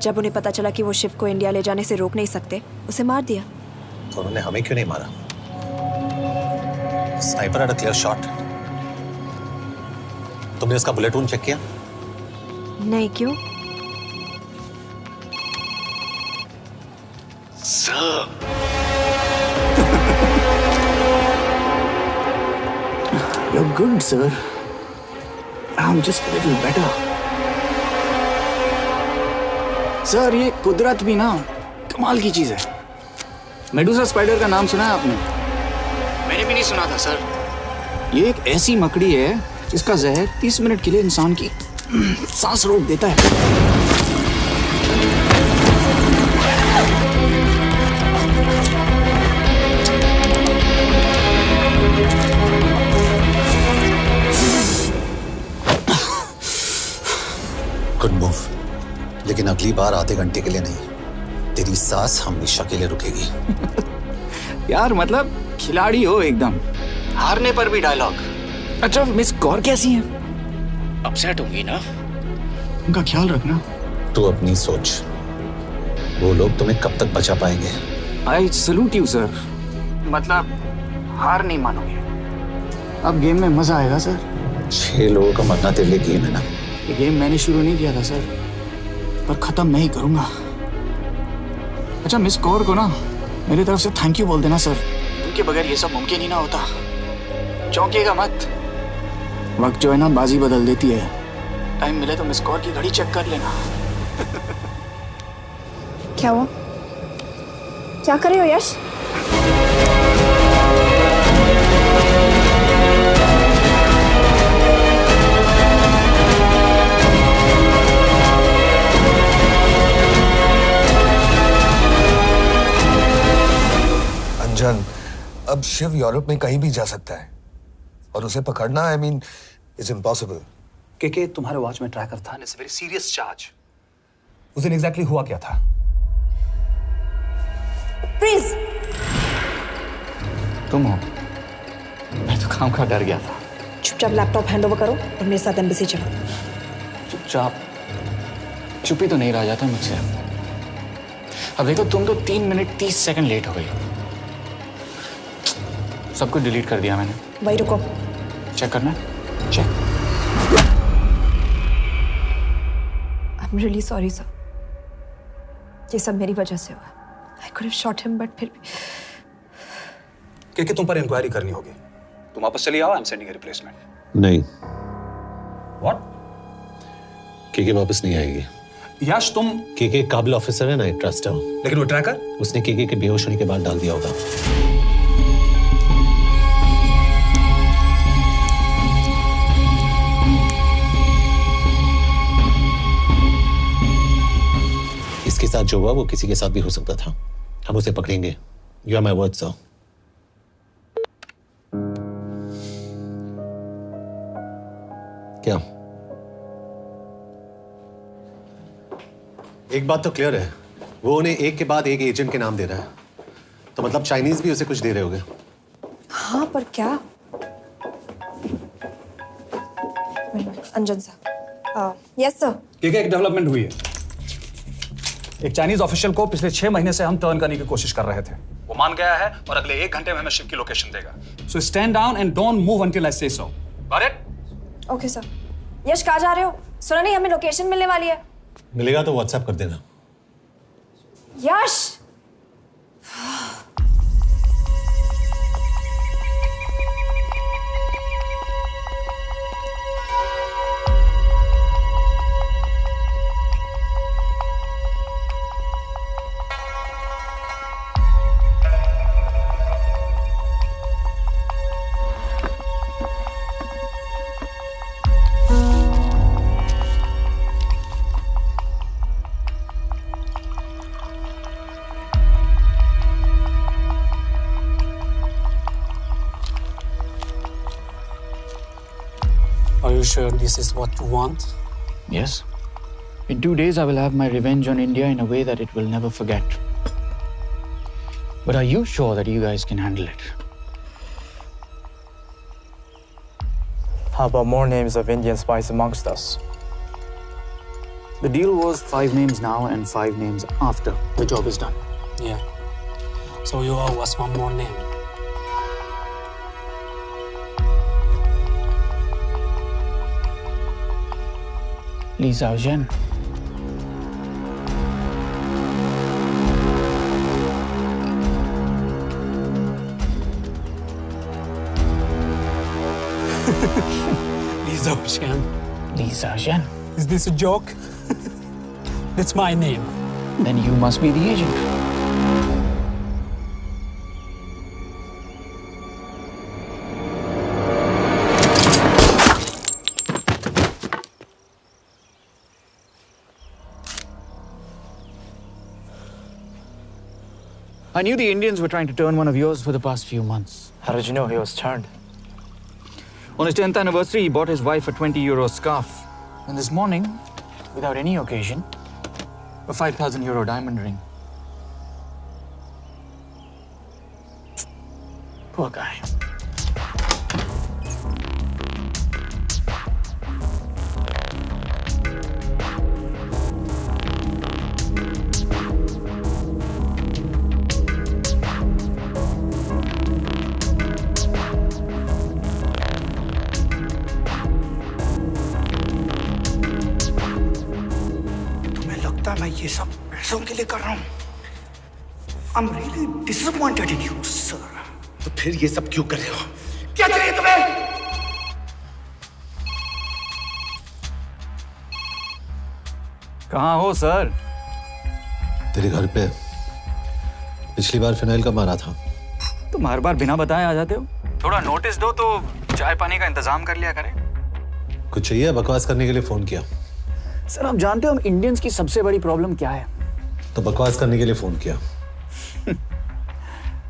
जब उन्हें पता चला कि वो शिव को इंडिया ले जाने से रोक नहीं सकते, उसे मार दिया। तो उन्होंने हमें क्यों नहीं मारा? Sniper had a clear shot. तुमने उसका बुलेट वूंड चेक किया? नहीं, क्यों? Sir. You're good, sir. I'm just a little better. Sir, ये कुदरत भी ना कमाल की चीज है। मेडुसा स्पाइडर का नाम सुना है आपने? मैंने भी नहीं सुना था सर। ये एक ऐसी मकड़ी है जिसका जहर 30 मिनट के लिए इंसान की सांस रोक देता है। गुड मूव, लेकिन अगली बार आधे घंटे के लिए नहीं, तेरी सांस हमेशा के लिए रुकेगी। यार मतलब खिलाड़ी हो एकदम, हारने पर भी डायलॉग। अच्छा, मिस कौर कैसी हैं? अपसेट होंगी ना? उनका ख्याल रखना। तू अपनी सोच, वो लोग तुम्हें कब तक बचा पाएंगे? I salute you sir. मतलब हार नहीं मानोगे? अब गेम में मजा आएगा सर। 6 लोगों का मरना तेरे लिए गेम है ना? ये गेम मैंने शुरू नहीं किया था सर, पर खत्म नहीं करूंगा। अच्छा, मिस कौर को ना मेरी तरफ से थैंक यू बोल देना सर। उनके बगैर ये सब मुमकिन ही ना होता। चौंकिएगा मत, वक्त जो है ना बाजी बदल देती है। टाइम मिले तो मिस कौर की घड़ी चेक कर लेना। क्या हुआ? क्या कर रहे हो यश? अंजन, अब शिव यूरोप में कहीं भी जा सकता है और उसे पकड़ना, आई मीन, इज इम्पॉसिबल। के तुम्हारे वॉच में ट्रैकर था, it's a very serious charge. उस दिन एग्जैक्टली हुआ क्या था? प्लीज। तुम हो? मैं तो काम का डर गया था। चुपचाप लैपटॉप हैंड ओवर करो और मेरे साथ एम्बेसी चलो। चुपचाप? चुप ही तो नहीं रहा जाता मुझसे। अब देखो, तुम तो 3 मिनट 30 सेकंड लेट हो गई। सब कुछ डिलीट कर दिया मैंने। वही रुको, चेक करना। Check. I'm really sorry sir। ये सब मेरी वजह से हुआ। I could have shot him, but फिर भी। के तुम पर इंक्वायरी करनी होगी। तुम वापस चली आओ, I am sending a replacement. नहीं। व्हाट? के वापस नहीं आएगी। यश, तुम के काबिल ऑफिसर है ना, आई ट्रस्ट है। लेकिन वो ट्रैकर? उसने के बेहोश होने के बाद डाल दिया होगा। इसके साथ जो हुआ वो किसी के साथ भी हो सकता था। हम उसे पकड़ेंगे। You are my word sir. क्या? एक बात तो क्लियर है, वो उन्हें एक के बाद एक एजेंट के नाम दे रहा है, तो मतलब चाइनीज भी उसे कुछ दे रहे होंगे। हाँ, पर क्या? अंजन सर। Yes sir. एक डेवलपमेंट हुई है। एक चाइनीज ऑफिशियल को पिछले 6 महीने से हम टर्न करने की कोशिश कर रहे थे। वो मान गया है और अगले 1 घंटे में हमें शिप की लोकेशन देगा। So stand down and don't move until I say so. Got it? Okay sir. Yash, कहाँ जा रहे हो? सुना नहीं हमें लोकेशन मिलने वाली है। मिलेगा तो व्हाट्सएप कर देना। यश Are you sure this is what you want? Yes. In 2 days, I will have my revenge on India in a way that it will never forget. But are you sure that you guys can handle it? How about more names of Indian spies amongst us? The deal was 5 names now and 5 names after the job is done. Yeah. So you owe us one more name. Li Xiaozhen. Li Xiaozhen. Li Xiaozhen. Is this a joke? That's my name. Then you must be the agent. I knew the Indians were trying to turn one of yours for the past few months. How did you know he was turned? On his 10th anniversary, he bought his wife a 20 € scarf. And this morning, without any occasion, a 5,000 € diamond ring. Poor guy. मैं ये सब पैसों के लिए कर रहा हूँ। I'm really disappointed in you, sir. तो फिर ये सब क्यों कर रहे हो? क्या चाहिए तुम्हें? कहाँ हो सर? तेरे घर पे पिछली बार फिनाइल कब मारा था? तुम हर बार बिना बताए आ जाते हो। थोड़ा नोटिस दो तो चाय पानी का इंतजाम कर लिया करें। कुछ चाहिए? बकवास करने के लिए फोन किया। सर आप जानते हो हम इंडियंस की सबसे बड़ी प्रॉब्लम क्या है? तो बकवास करने के लिए फोन किया।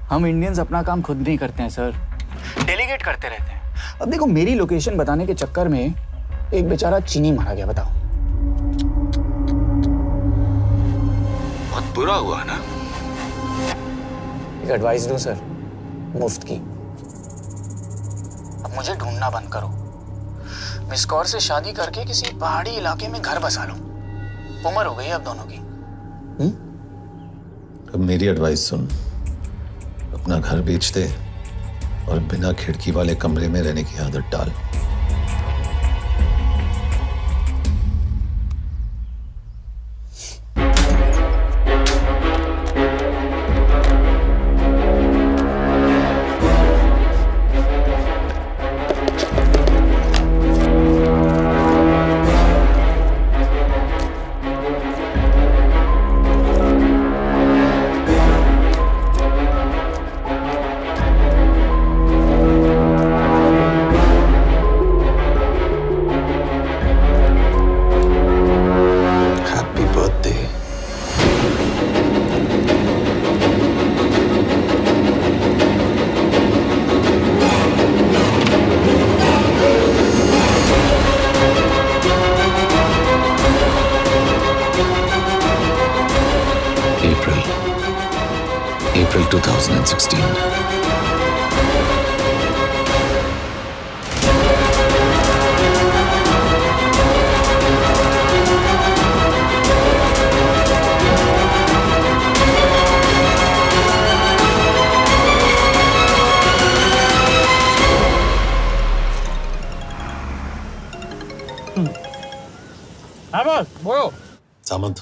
हम इंडियंस अपना काम खुद नहीं करते हैं सर, डेलीगेट करते रहते हैं। अब देखो मेरी लोकेशन बताने के चक्कर में एक बेचारा चीनी मारा गया, बताओ। बहुत बुरा हुआ ना? एक एडवाइस दूं सर, मुफ्त की। अब मुझे ढूंढना बंद करो। मिस कौर से शादी करके किसी पहाड़ी इलाके में घर बसा लो। उम्र हो गई अब दोनों की। अब मेरी एडवाइस सुन, अपना घर बेच दे और बिना खिड़की वाले कमरे में रहने की आदत डाल। April 2016. हाँ बॉस, बोलो। सामंत,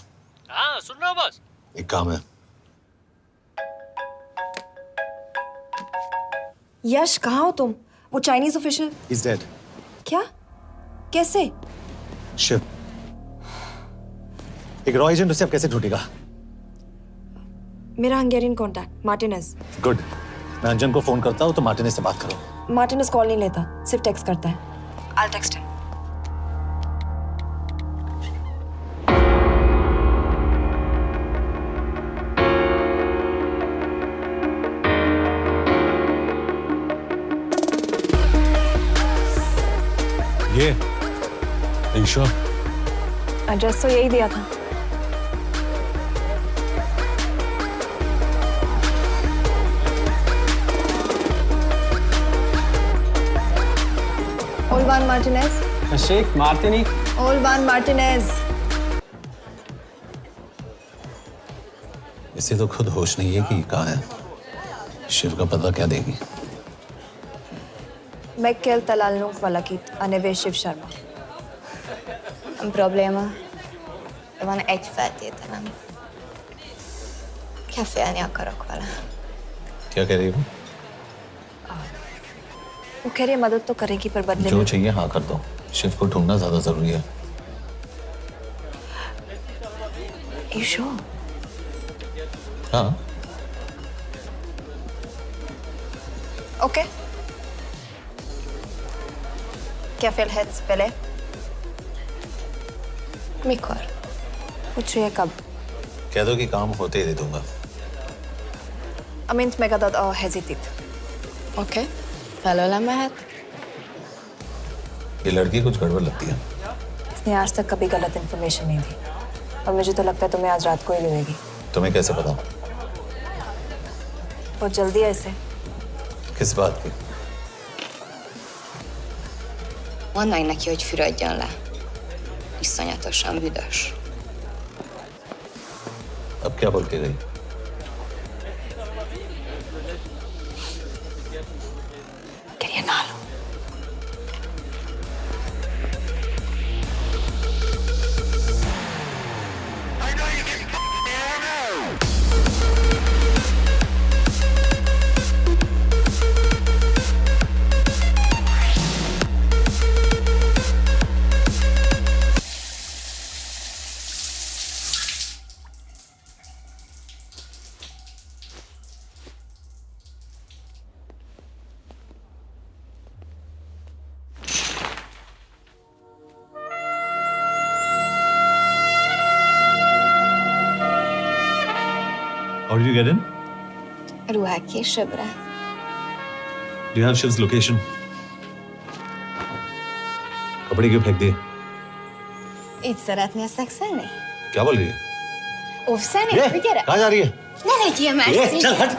हाँ सुन रहा हूँ बॉस। एक काम है। यश कहाँ हो तुम? वो चाइनीज ऑफिशियल He's dead. क्या? कैसे? शिव, एक रॉ एजेंट उसे अब कैसे ढूंढेगा? मेरा हंगेरियन कॉन्टैक्ट मार्टिनेज। गुड, मैं अंजन को फोन करता हूँ तो मार्टिनेज से बात करो। मार्टिनेज कॉल नहीं लेता, सिर्फ टेक्स्ट करता है। I'll text him. ये ईशा एड्रेस तो यही दिया था। Olvan Martinez. Sheikh Martini. Olvan Martinez. इसे तो खुद होश नहीं है कि कहाँ है। शिव का पता क्या देगी? Mekkel talalnunk valakit, a neve Shiv Sharma. Nem probléma. De van egy feltételem. Kefélni akarok vele. क्या कह रही हो? वो कह रही है मदद तो करेगी पर बदले जो में चाहिए हाँ कर दो। शिव को ढूंढना ज्यादा जरूरी है। You sure? हाँ। Okay. क्या félhetsz vele? Mikor? पूछ रही है कब? कह दो कि काम होते ही दे दूंगा। Amint megadod a hezitit. Oké. Felőlem mehet? ये लड़की कुछ गड़बड़ लगती है। इसने आज तक कभी गलत इन्फॉर्मेशन नहीं दी और मुझे तो लगता है तुम्हें आज रात को ही मिलेगी। तुम्हें कैसे पता? बहुत जल्दी है इसे। किस बात की? Mondd meg neki, hogy fürödjön le. Iszonyatosan büdös. अब क्या बोल के गई? Quería nalo. How did you get in? Ruhák későbbre. Do you have Shiv's location? कपड़े क्यों फेंक दिए? Így szeretnél szexelni? क्या बोल रही है? Óvszeni? ये, Gyere! कहाँ जा रही है? Ne legyél már ये, szín! चल हट!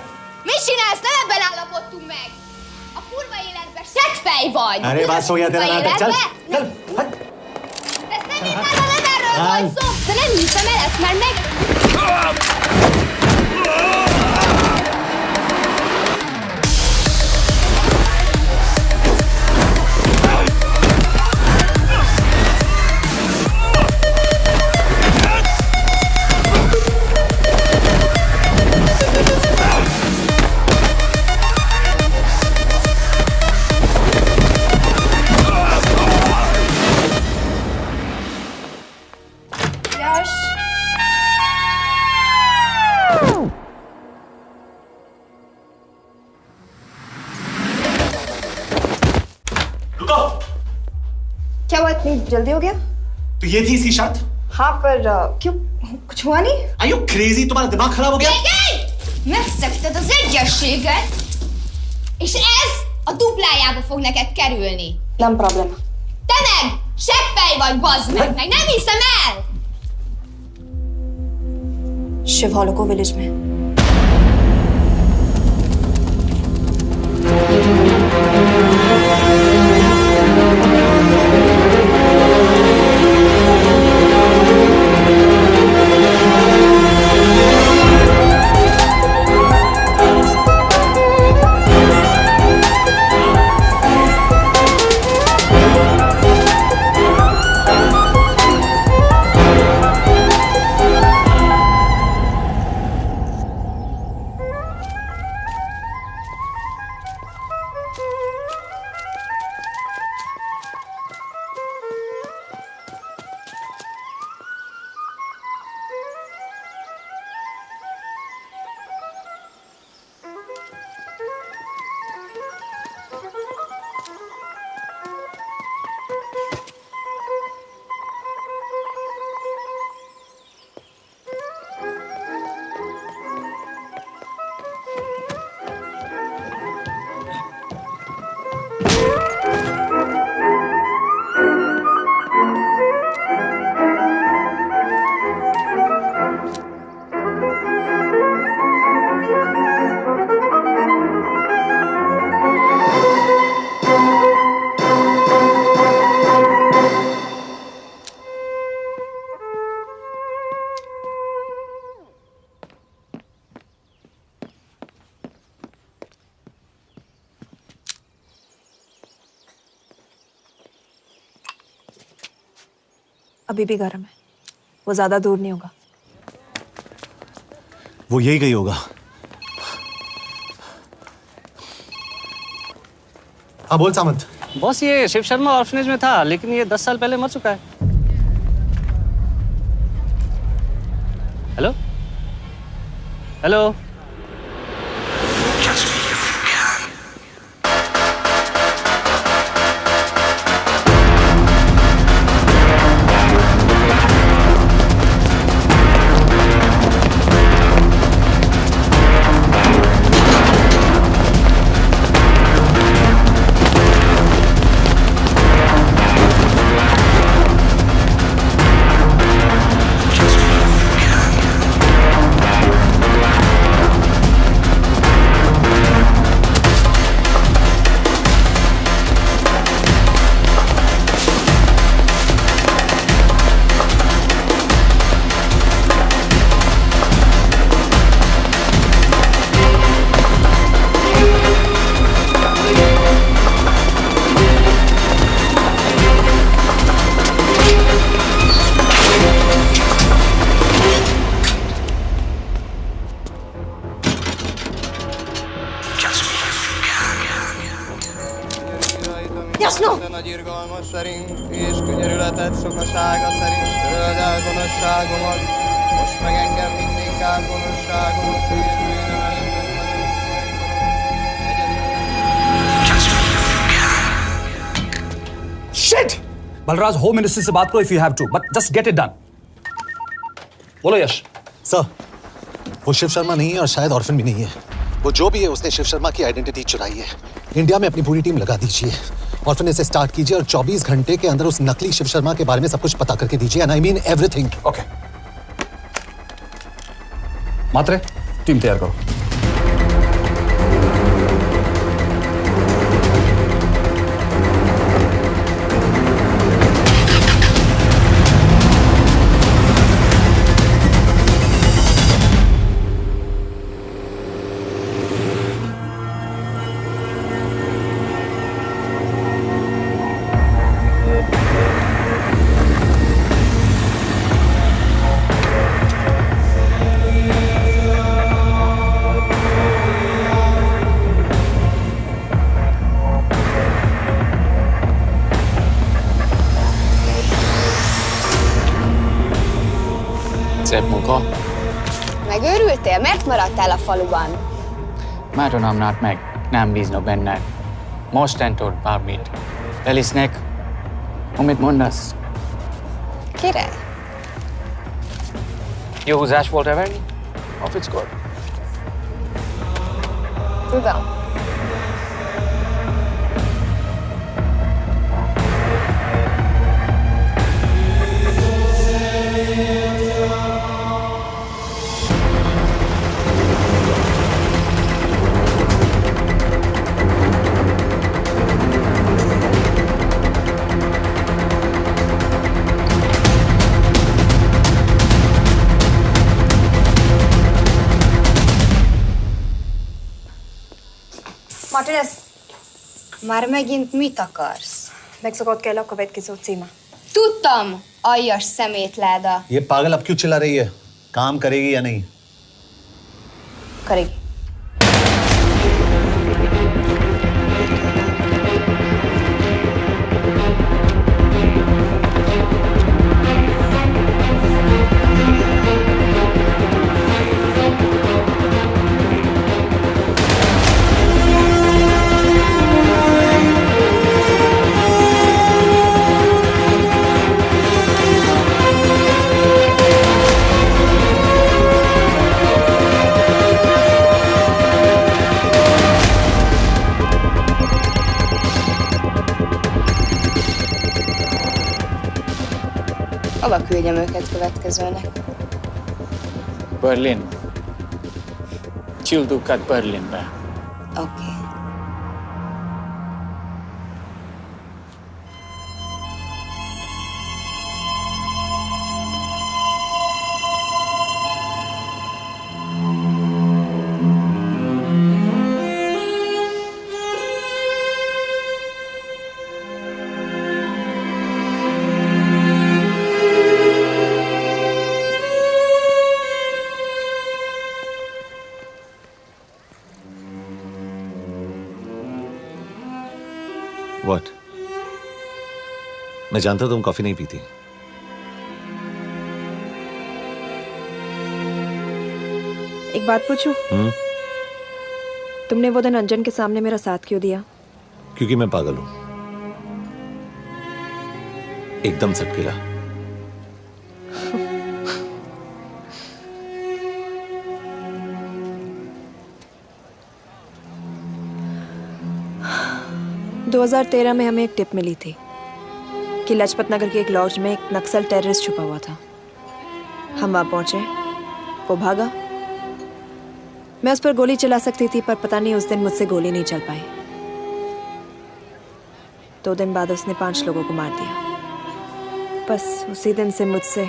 Mit csinálsz? Nem ebben állapodtunk meg! A kurva életben seggfej vagy! अरे बात हो गया तेरा नाटक, चल! चल! हट! De szerintem nem erről van szó! De nem hiszem el ezt, mert meg... क्या हुआ इतनी जल्दी हो गया? तो ये थी इसकी शर्त? हाँ पर क्यों कुछ हुआ नहीं? Are you crazy? तुम्हारा दिमाग खराब हो गया? Megszegted az egyességet, és ez a duplájába fog neked kerülni. Nem probléma. Te meg seggfej vagy, bazd meg! Nem hiszem el! Shiv Holloko village में। अभी भी गर्म है, वो ज्यादा दूर नहीं होगा। वो यही गई होगा। हाँ बोल सामंत। बॉस ये शिव शर्मा ऑर्फनेज में था, लेकिन ये 10 साल पहले मर चुका है। Hello hello. És könyörületet sokasága szerint töröld el gonoszságomat, most meg engem mindinkább gonoszságomat Shit! Balraj, home ministry से बात करो if you have to, but just get it done. बोलो यश। सर, वो शिव शर्मा नहीं है और शायद ऑर्फन भी नहीं है। वो जो भी है उसने शिव शर्मा की आइडेंटिटी चुराई है। इंडिया में अपनी पूरी टीम लगा दीजिए, ऑर्फनेज से स्टार्ट कीजिए और 24 घंटे के अंदर उस नकली शिव शर्मा के बारे में सब कुछ पता करके दीजिए। And I mean everything. Okay. Mhatre, team तैयार करो। Szép munka. Megőrültél? Miért maradtál a faluban? Mátonám nát meg, nem bíznak benned. Mostantól bármit. Elisnek, amit mondasz. Király. Jó húzás volt-e venni? A fickor? Tudom. Martinez, Már megint mit akarsz? megszokott kell a következő címe. Tudtam, aljas szemétláda. ये पागल अब क्यों चिल्ला रही है? काम करेगी या नहीं? करेगी। Hova küldjem őket következőnek? Berlin. Küldőket Berlinbe. Oké. What? मैं जानता हूं तुम कॉफी नहीं पीती। एक बात पूछूं? तुमने वो दिन अंजन के सामने मेरा साथ क्यों दिया? क्योंकि मैं पागल हूं, एकदम सटकेला। – 2013 में हमें एक टिप मिली थी कि लाजपत नगर के एक लॉज में एक नक्सल टेररिस्ट छुपा हुआ था। हम वहां पहुंचे, वो भागा। मैं उस पर गोली चला सकती थी, पर पता नहीं उस दिन मुझसे गोली नहीं चल पाई। 2 दिन बाद उसने 5 लोगों को मार दिया। बस उसी दिन से मुझसे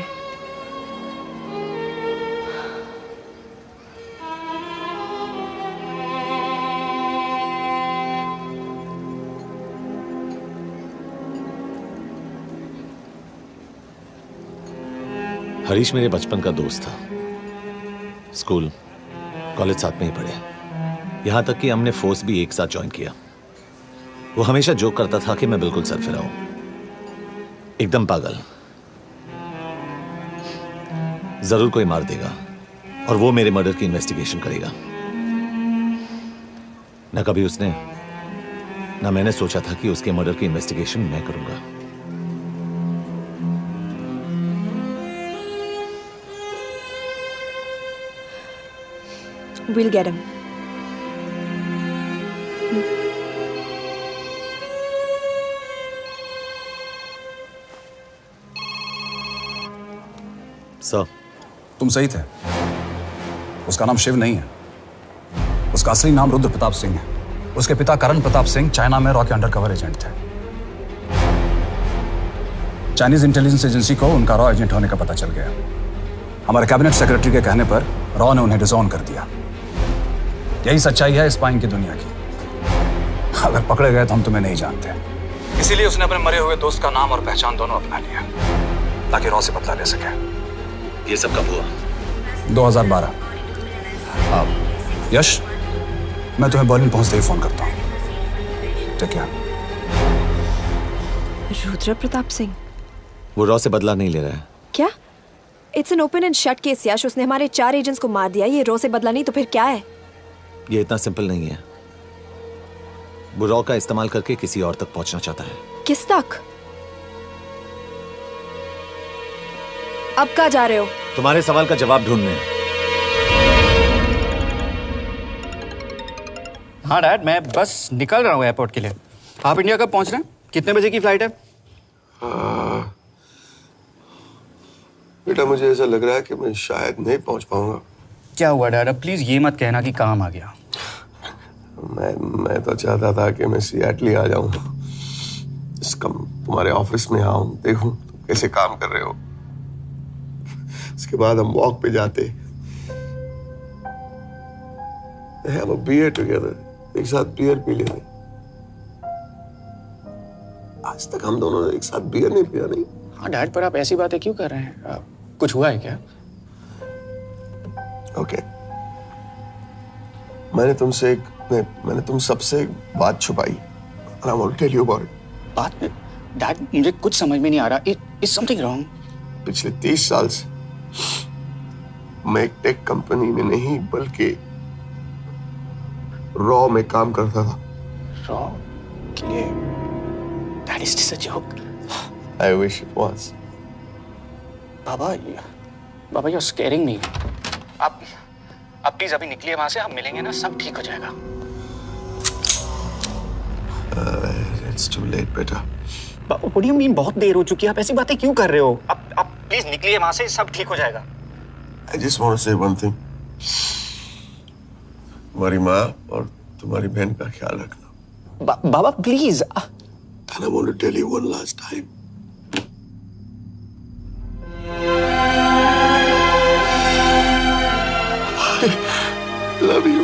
हरीश मेरे बचपन का दोस्त था। स्कूल कॉलेज साथ में ही पढ़े, यहां तक कि हमने फोर्स भी एक साथ ज्वाइन किया। वो हमेशा जोक करता था कि मैं बिल्कुल सरफिरा हूं, एकदम पागल। जरूर कोई मार देगा और वो मेरे मर्डर की इन्वेस्टिगेशन करेगा। ना कभी उसने, ना मैंने सोचा था कि उसके मर्डर की इन्वेस्टिगेशन मैं करूंगा। We'll get him. सर, तुम सही थे। उसका नाम शिव नहीं है, उसका असली नाम रुद्र प्रताप सिंह है। उसके पिता करण प्रताप सिंह चाइना में रॉ के अंडरकवर एजेंट थे। चाइनीज इंटेलिजेंस एजेंसी को उनका रॉ एजेंट होने का पता चल गया। हमारे कैबिनेट सेक्रेटरी के कहने पर रॉ ने उन्हें डिसऑन कर दिया। यही सच्चाई है स्पाइंग की दुनिया की। अगर पकड़े गए तो हम तुम्हें नहीं जानते, इसीलिए उसने अपने मरे हुए दोस्त का नाम और पहचान दोनों अपना लिया ताकि रॉ से बदला ले सके। ये सब कब हुआ? 2012। अब यश, मैं तुम्हें बर्लिन पहुंचते ही फोन करता हूँ। ठीक है? रुद्र प्रताप सिंह वो रॉ से बदला नहीं ले रहा है। क्या? It's an open and shut case Yash. उसने हमारे 4 एजेंट्स को मार दिया। ये रॉ से बदला नहीं तो फिर क्या है? ये इतना सिंपल नहीं है। वो रॉ का इस्तेमाल करके किसी और तक पहुंचना चाहता है। किस तक? अब कहाँ जा रहे हो? तुम्हारे सवाल का जवाब ढूंढने। हाँ डैड, मैं बस निकल रहा हूँ एयरपोर्ट के लिए। आप इंडिया कब पहुंच रहे हैं? कितने बजे की फ्लाइट है? बेटा, मुझे ऐसा लग रहा है कि मैं शायद नहीं पहुंच पाऊंगा। क्या हुआ डैड? अब प्लीज ये मत कहना कि काम आ गया। मैं तो चाहता था कि मैं सिएटल ही आ जाऊं, तुम्हारे ऑफिस में आऊं, देखूं तुम कैसे काम कर रहे हो। उसके बाद हम वॉक पे जाते, have a beer together, एक साथ बियर पी लेते। आज तक हम दोनों ने एक साथ बियर नहीं पिया। नहीं? हाँ डैड, पर आप ऐसी बातें क्यों कर रहे हैं? कुछ हुआ है क्या? ओके, मैंने तुम सबसे एक बात छुपाई। And I want to tell you about it. बात? डैड, मुझे कुछ समझ में नहीं आ रहा। Is something wrong? पिछले 30 साल से मैं एक टेक कंपनी में नहीं बल्कि रॉ में काम करता था। रॉ के लिए? Dad, is this a joke? I wish it was. Baba, you're scaring me. आप प्लीज अभी निकलिए वहां से, हम मिलेंगे ना, सब ठीक हो जाएगा। It's too late, बेटा। What do you mean बहुत देर हो चुकी है? आप ऐसी बातें क्यों कर रहे हो? आप प्लीज निकलिए वहां से, सब ठीक हो जाएगा। I just want to say one thing. तुम्हारी माँ और तुम्हारी बहन का ख्याल रखना। बाबा please. And I want to tell you one last time. I love you.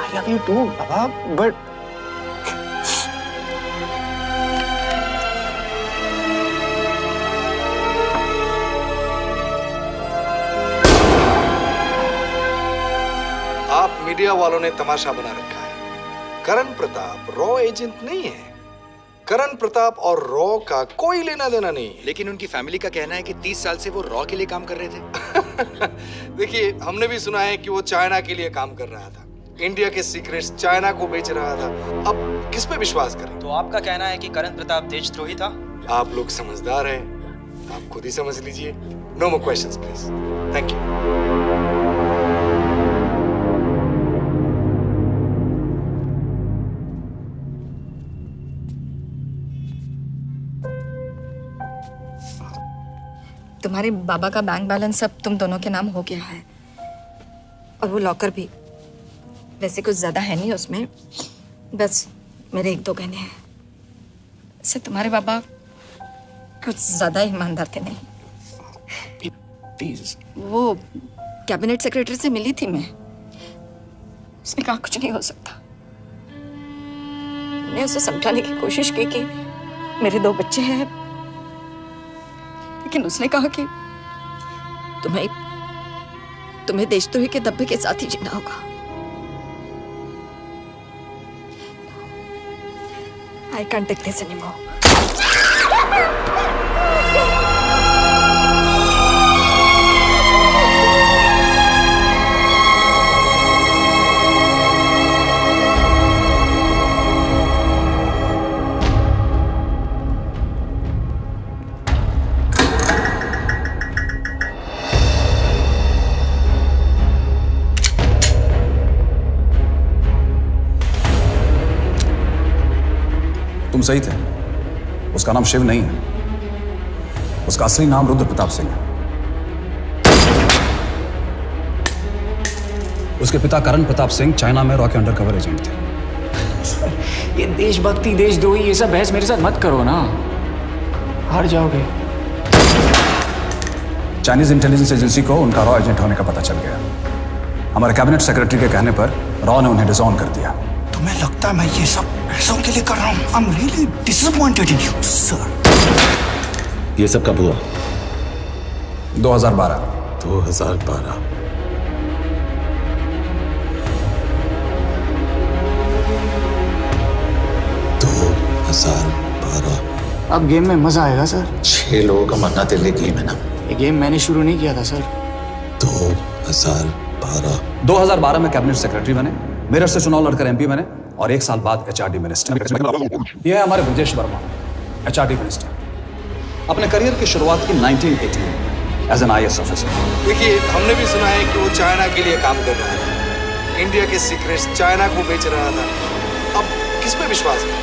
I love you too, Baba, but आप मीडिया वालों ने तमाशा बना रखा है। करण प्रताप रॉ एजेंट नहीं है। करण प्रताप और रॉ का कोई लेना देना नहीं है। लेकिन उनकी फैमिली का कहना है कि 30 साल से वो रॉ के लिए काम कर रहे थे। देखिए, हमने भी सुना है कि वो चाइना के लिए काम कर रहा था, इंडिया के सीक्रेट्स चाइना को बेच रहा था। अब किस पे विश्वास करें? तो आपका कहना है कि करण प्रताप देशद्रोही था? आप लोग समझदार हैं, आप खुद ही समझ लीजिए। No more questions please. Thank you. तुम्हारे बाबा का बैंक बैलेंस अब तुम दोनों के नाम हो गया है, और वो लॉकर भी। वैसे कुछ ज्यादा है नहीं उसमें, बस मेरे 1-2 गहने हैं। वैसे तुम्हारे बाबा कुछ ज्यादा ईमानदार थे नहीं। प्लीज। वो कैबिनेट सेक्रेटरी से मिली थी मैं, उसने कहा कुछ नहीं हो सकता। मैंने उसे समझाने की कोशिश की कि मेरे 2 बच्चे हैं, लेकिन उसने कहा कि तुम्हें देशद्रोही के दब्बे के साथ ही जीना होगा। I can't take this anymore. तुम सही थे, उसका नाम शिव नहीं है, उसका असली नाम रुद्र प्रताप सिंह है। उसके पिता करण प्रताप सिंह चाइना में रॉ के अंडरकवर एजेंट थे। ये देशभक्ति देशद्रोही ये सब बहस मेरे साथ मत करो ना, हार जाओगे। चाइनीज इंटेलिजेंस एजेंसी को उनका रॉ एजेंट होने का पता चल गया। हमारे कैबिनेट सेक्रेटरी के कहने पर रॉ ने उन्हें डिसऑन कर दिया। तुम्हें लगता है मैं ये सब पैसों के लिए कर रहा हूँ? I'm really disappointed in you, sir. ये सब कब हुआ? 2012। 2012। अब गेम में मजा आएगा सर। 6 लोगों का मरना तेरे लिए गेम है ना? ये गेम मैंने शुरू नहीं किया था सर। 2012 में कैबिनेट सेक्रेटरी बने, मेरठ से चुनाव लड़कर एमपी बने, और 1 साल बाद एचआरडी मिनिस्टर। यह है हमारे ब्रजेश वर्मा, एचआरडी मिनिस्टर। अपने करियर की शुरुआत की 1980 में एज एन IAS ऑफिसर। देखिए, हमने भी सुना है कि वो चाइना के लिए काम कर रहा था, इंडिया के सीक्रेट्स चाइना को बेच रहा था। अब किस पे विश्वास करें?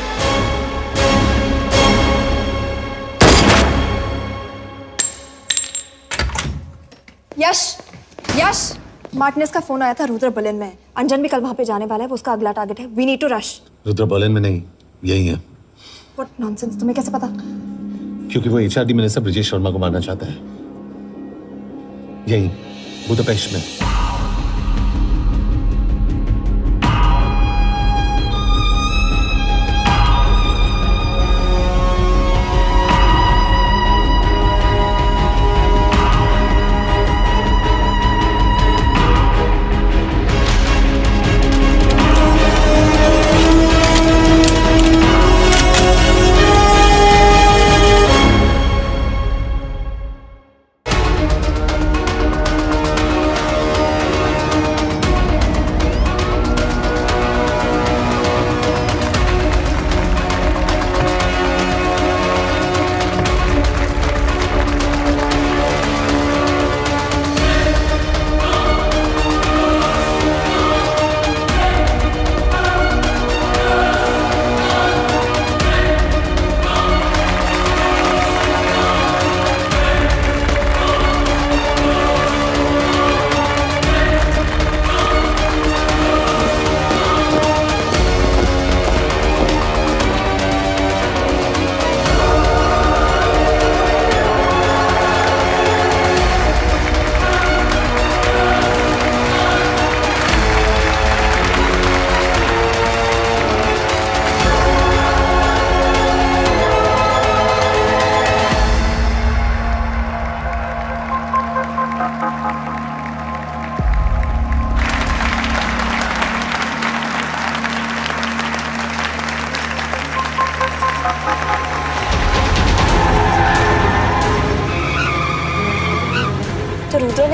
यश, मार्टिनेस का फोन आया था रुद्र बर्लिन में। अंजन भी कल वहां पे जाने वाला है, वो उसका अगला टारगेट है। We need to rush. Rudra Berlin में नहीं, यही है। व्हाट नॉनसेंस, तुम्हें कैसे पता? क्योंकि वो एचआरडी मिनिस्टर ब्रजेश शर्मा को मारना चाहता है, यही बुदापेस्ट में।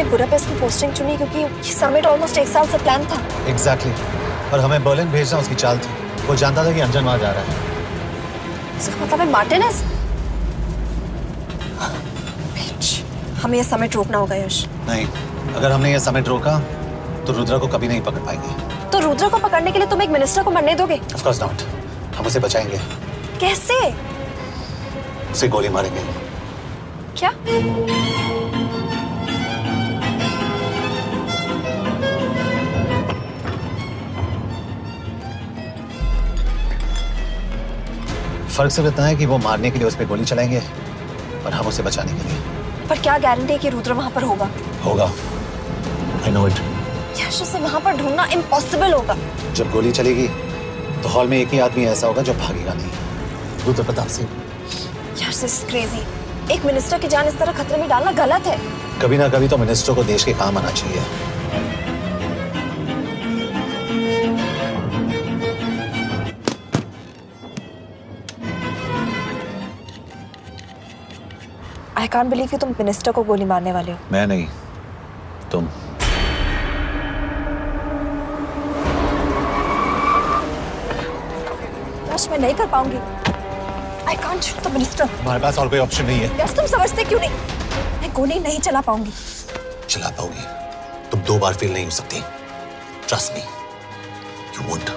बुडापेस्ट की पोस्टिंग चुनी क्योंकि ये समिट ऑलमोस्ट 1 साल से प्लान था। एग्जैक्टली और हमें बर्लिन भेजना उसकी चाल थी। वो जानता था कि अंजन वहां जा रहा है। इसका मतलब है मार्टिनेज। हमें ये समिट रोकना होगा यश। नहीं, अगर हमने ये समिट रोका तो रुद्रा को कभी नहीं पकड़ पाएंगे। तो रुद्रा को पकड़ने के लिए तुम एक मिनिस्टर को मरने दोगे? Of course not. हम उसे बचाएंगे। कैसे? उसे गोली मारेंगे। क्या? फर्क सिर्फ इतना है कि वो मारने के लिए उस पर गोली चलाएंगे और हम उसे बचाने के लिए। पर क्या गारंटी है कि रुद्र वहां पर होगा? होगा। I know it. यश, उसे वहां पर ढूंढना इम्पॉसिबल होगा। जब गोली चलेगी तो हॉल में एक ही आदमी ऐसा होगा जो भागेगा नहीं। रुद्र प्रताप सिंह। यश, दिस इज क्रेजी। एक मिनिस्टर की जान इस तरह खतरे में डालना गलत है। कभी ना कभी तो मिनिस्टर को देश के काम आना चाहिए। I can't believe कि तुम मिनिस्टर को गोली मारने वाले हो। मैं नहीं, तुम। यश, मैं नहीं कर पाऊंगी। I can't shoot the minister। हमारे पास और कोई ऑप्शन नहीं है। यश, तुम समझते क्यों नहीं? मैं गोली नहीं चला पाऊंगी। चला पाओगी। तुम 2 बार फेल नहीं हो सकती। Trust me, you won't।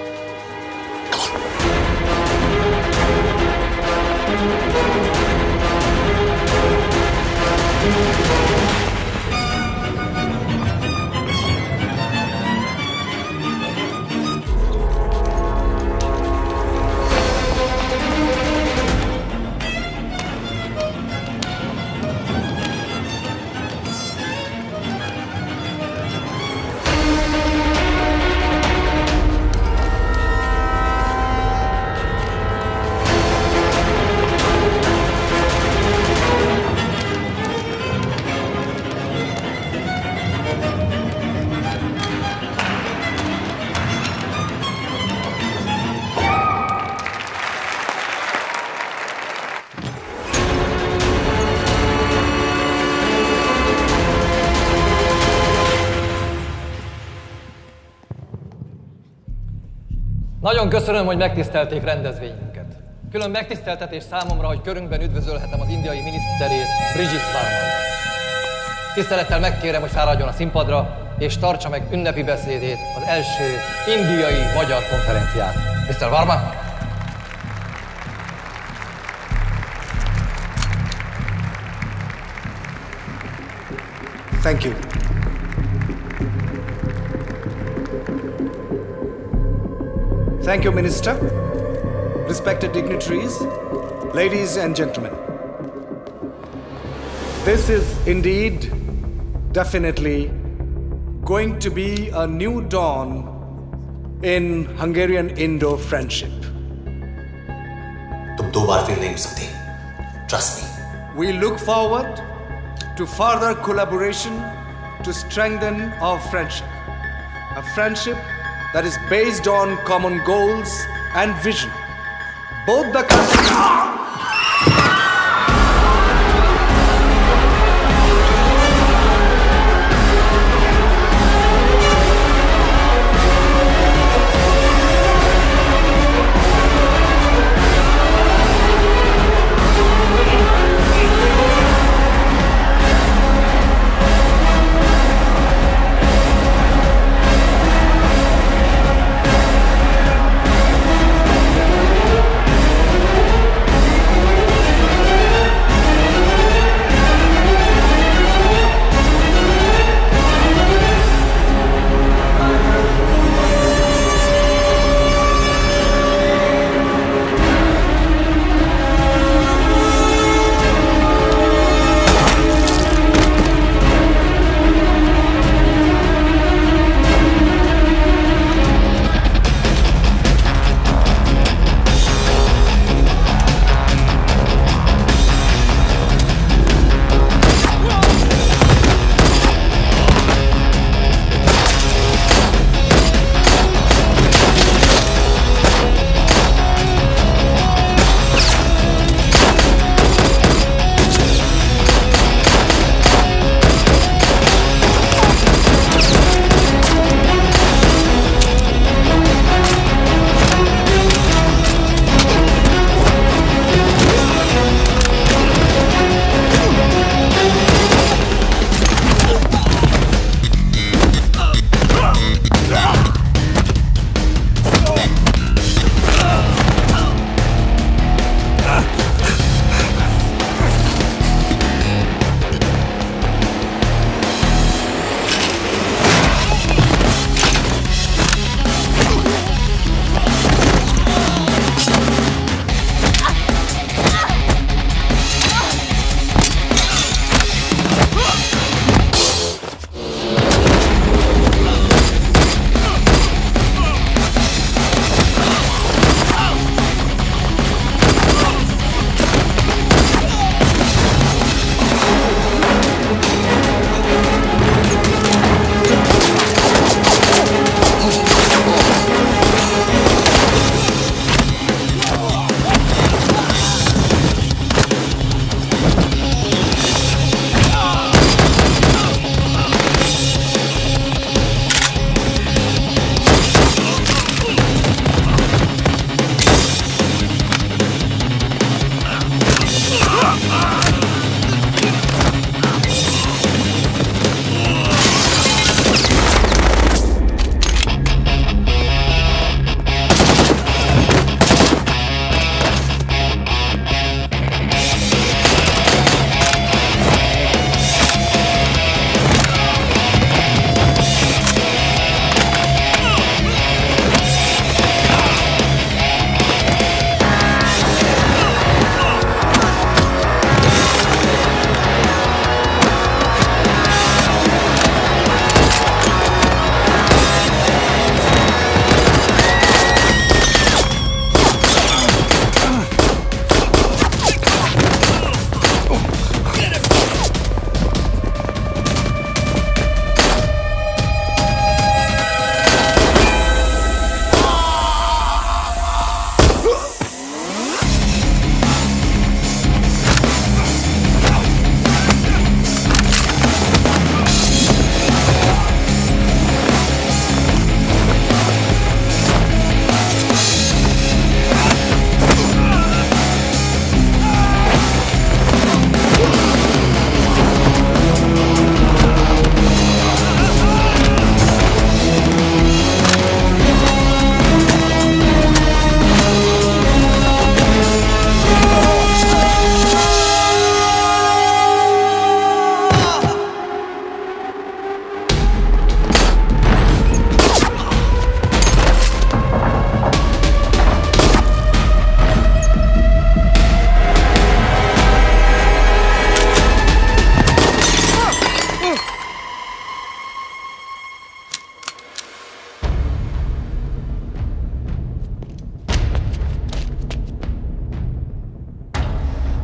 Nagyon köszönöm, hogy megtisztelték rendezvényünket. Külön megtiszteltetés számomra, hogy körünkben üdvözölhetem az indiai miniszterét, Brigitte Varman. Tisztelettel megkérem, hogy fáradjon a színpadra, és tartsa meg ünnepi beszédét az első indiai-magyar konferenciát. Mr. Varman! Thank you. Thank you, Minister. Respected dignitaries, ladies and gentlemen. This is indeed, definitely, going to be a new dawn in Hungarian-Indo friendship. तुम 2 बार fail नहीं हो सकती। Trust me. We look forward to further collaboration to strengthen our friendship. A friendship that is based on common goals and vision. Both the countries...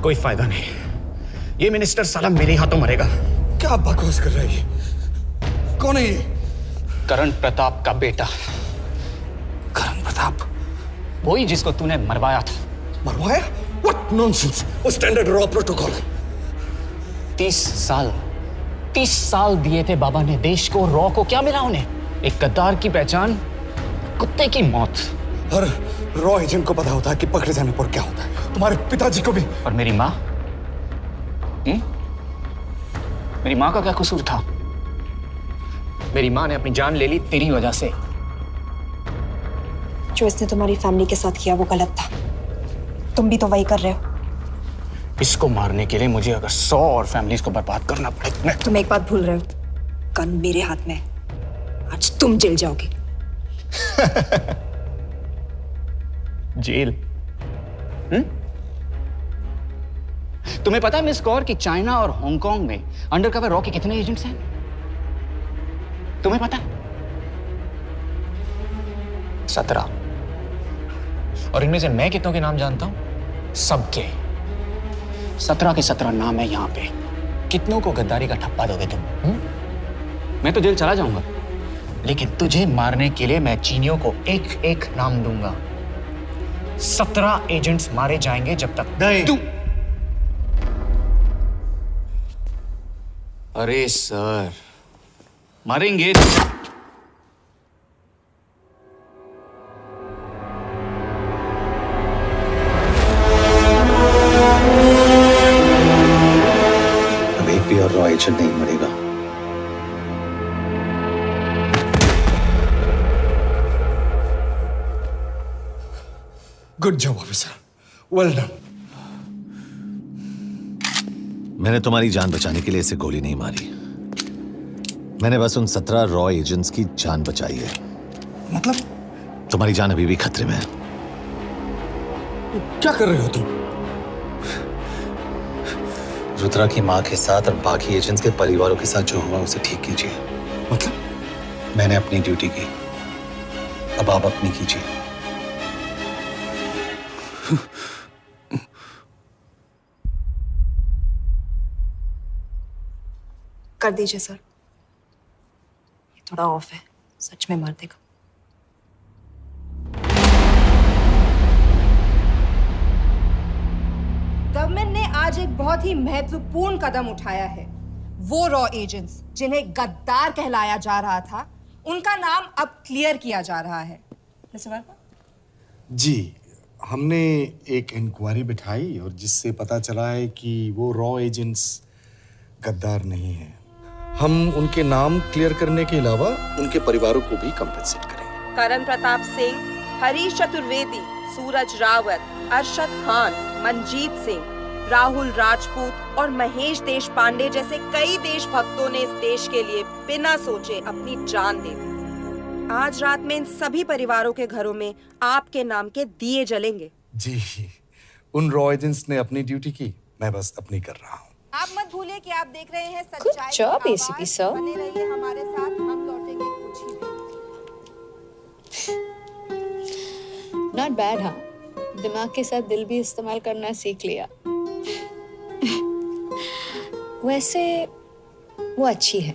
कोई फायदा नहीं। ये minister साला मेरे हाथों मरेगा। क्या बकवास कर रहा है ये? कौन है ये? करण प्रताप का बेटा। करण प्रताप? वही जिसको तूने मरवाया था। मरवाया? What nonsense! वो स्टैंडर्ड रॉ प्रोटोकॉल है। 30 साल दिए थे बाबा ने देश को। रॉ को क्या मिला उन्हें? एक गद्दार की पहचान, कुत्ते की मौत। हर रॉ एजेंट को पता होता है कि पकड़े जाने पर क्या होता है। तुम्हारे पिताजी को भी। और मेरी माँ? मेरी माँ का क्या कसूर था? मेरी माँ ने अपनी जान ले ली तेरी वजह से। जो इसने तुम्हारी फैमिली के साथ किया वो गलत था। तुम भी तो वही कर रहे हो। इसको मारने के लिए मुझे अगर 100 और फैमिलीज को बर्बाद करना पड़े। तुम एक बात भूल रहे हो, गन मेरे हाथ में। आज तुम जेल जाओगे। जेल? तुम्हें पता है मिस कौर कि चाइना और हांगकांग में अंडरकवर रॉ के कितने एजेंट्स हैं? तुम्हें पता है? 17। और इनमें से मैं कितनों के नाम जानता हूं? सबके। 17 के 17 नाम है यहां पे। कितनों को गद्दारी का ठप्पा दोगे तुम? मैं तो जेल चला जाऊंगा, लेकिन तुझे मारने के लिए मैं चीनियों को एक एक नाम दूंगा। 17 एजेंट्स मारे जाएंगे जब तक तू। अरे सर, मारेंगे। अब एक भी और रॉ एजेंट नहीं मरेगा। Good job officer, well done. मैंने तुम्हारी जान बचाने के लिए इसे गोली नहीं मारी। मैंने बस उन 17 रॉ एजेंट्स की जान बचाई है। मतलब? तुम्हारी जान अभी भी खतरे में है। क्या कर रहे हो तुम? रुद्रा की मां के साथ और बाकी एजेंट्स के परिवारों के साथ जो हुआ उसे ठीक कीजिए। मतलब? मैंने अपनी ड्यूटी की, अब आप अपनी कीजिए। कर दीजिए सर, ये थोड़ा ऑफ है, सच में मार देगा। गवर्नमेंट ने आज एक बहुत ही महत्वपूर्ण कदम उठाया है। वो रॉ एजेंट्स जिन्हें गद्दार कहलाया जा रहा था, उनका नाम अब क्लियर किया जा रहा है। जी, हमने एक इंक्वायरी बिठाई और जिससे पता चला है कि वो रॉ एजेंट्स गद्दार नहीं हैं। हम उनके नाम क्लियर करने के अलावा उनके परिवारों को भी कंपेंसेट करेंगे। करण प्रताप सिंह, हरीश चतुर्वेदी, सूरज रावत, अरशद खान, मनजीत सिंह, राहुल राजपूत और महेश देशपांडे जैसे कई देशभक्तों ने इस देश के लिए बिना सोचे अपनी जान दे दी। आज रात में इन सभी परिवारों के घरों में आपके नाम के दिए जलेंगे। जी, उन रॉ एजेंट्स ने अपनी ड्यूटी की, मैं बस अपनी कर रहा हूँ। आप मत भूलिए कि आप देख रहे हैं सच्चाई की job, आवाज। ACP sir. बने रहिए हमारे साथ, हम लौटेंगे कुछ ही देर। Not bad. हाँ, दिमाग के साथ दिल भी इस्तेमाल करना सीख लिया। वैसे वो अच्छी है।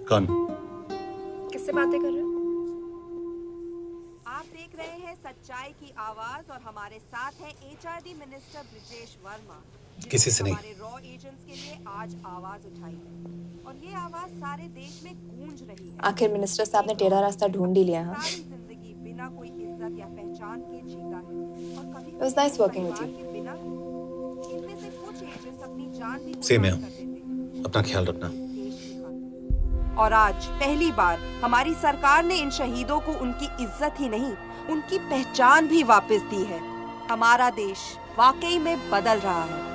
कौन? किससे बातें कर रहे हो? आप देख रहे हैं सच्चाई की आवाज और हमारे साथ है HRD मिनिस्टर ब्रिजेश वर्मा। किसी से नहीं। हमारे रॉ एजेंट्स के लिए आज आवाज उठाई है और ये आवाज सारे देश में गूंज रही है। आखिर मिनिस्टर साहब ने टेढ़ा रास्ता ढूंढ ही लिया। हाँ, सारी जिंदगी बिना कोई इज्जत या पहचान के जीता है और कभी It was nice working with you. बिना इनमें से कुछ एजेंट्स अपनी जान भी सेम है। अपना ख्याल रखना। और आज पहली बार हमारी सरकार ने इन शहीदों को उनकी इज्जत ही नहीं, उनकी पहचान भी वापस दी है। हमारा देश वाकई में बदल रहा है।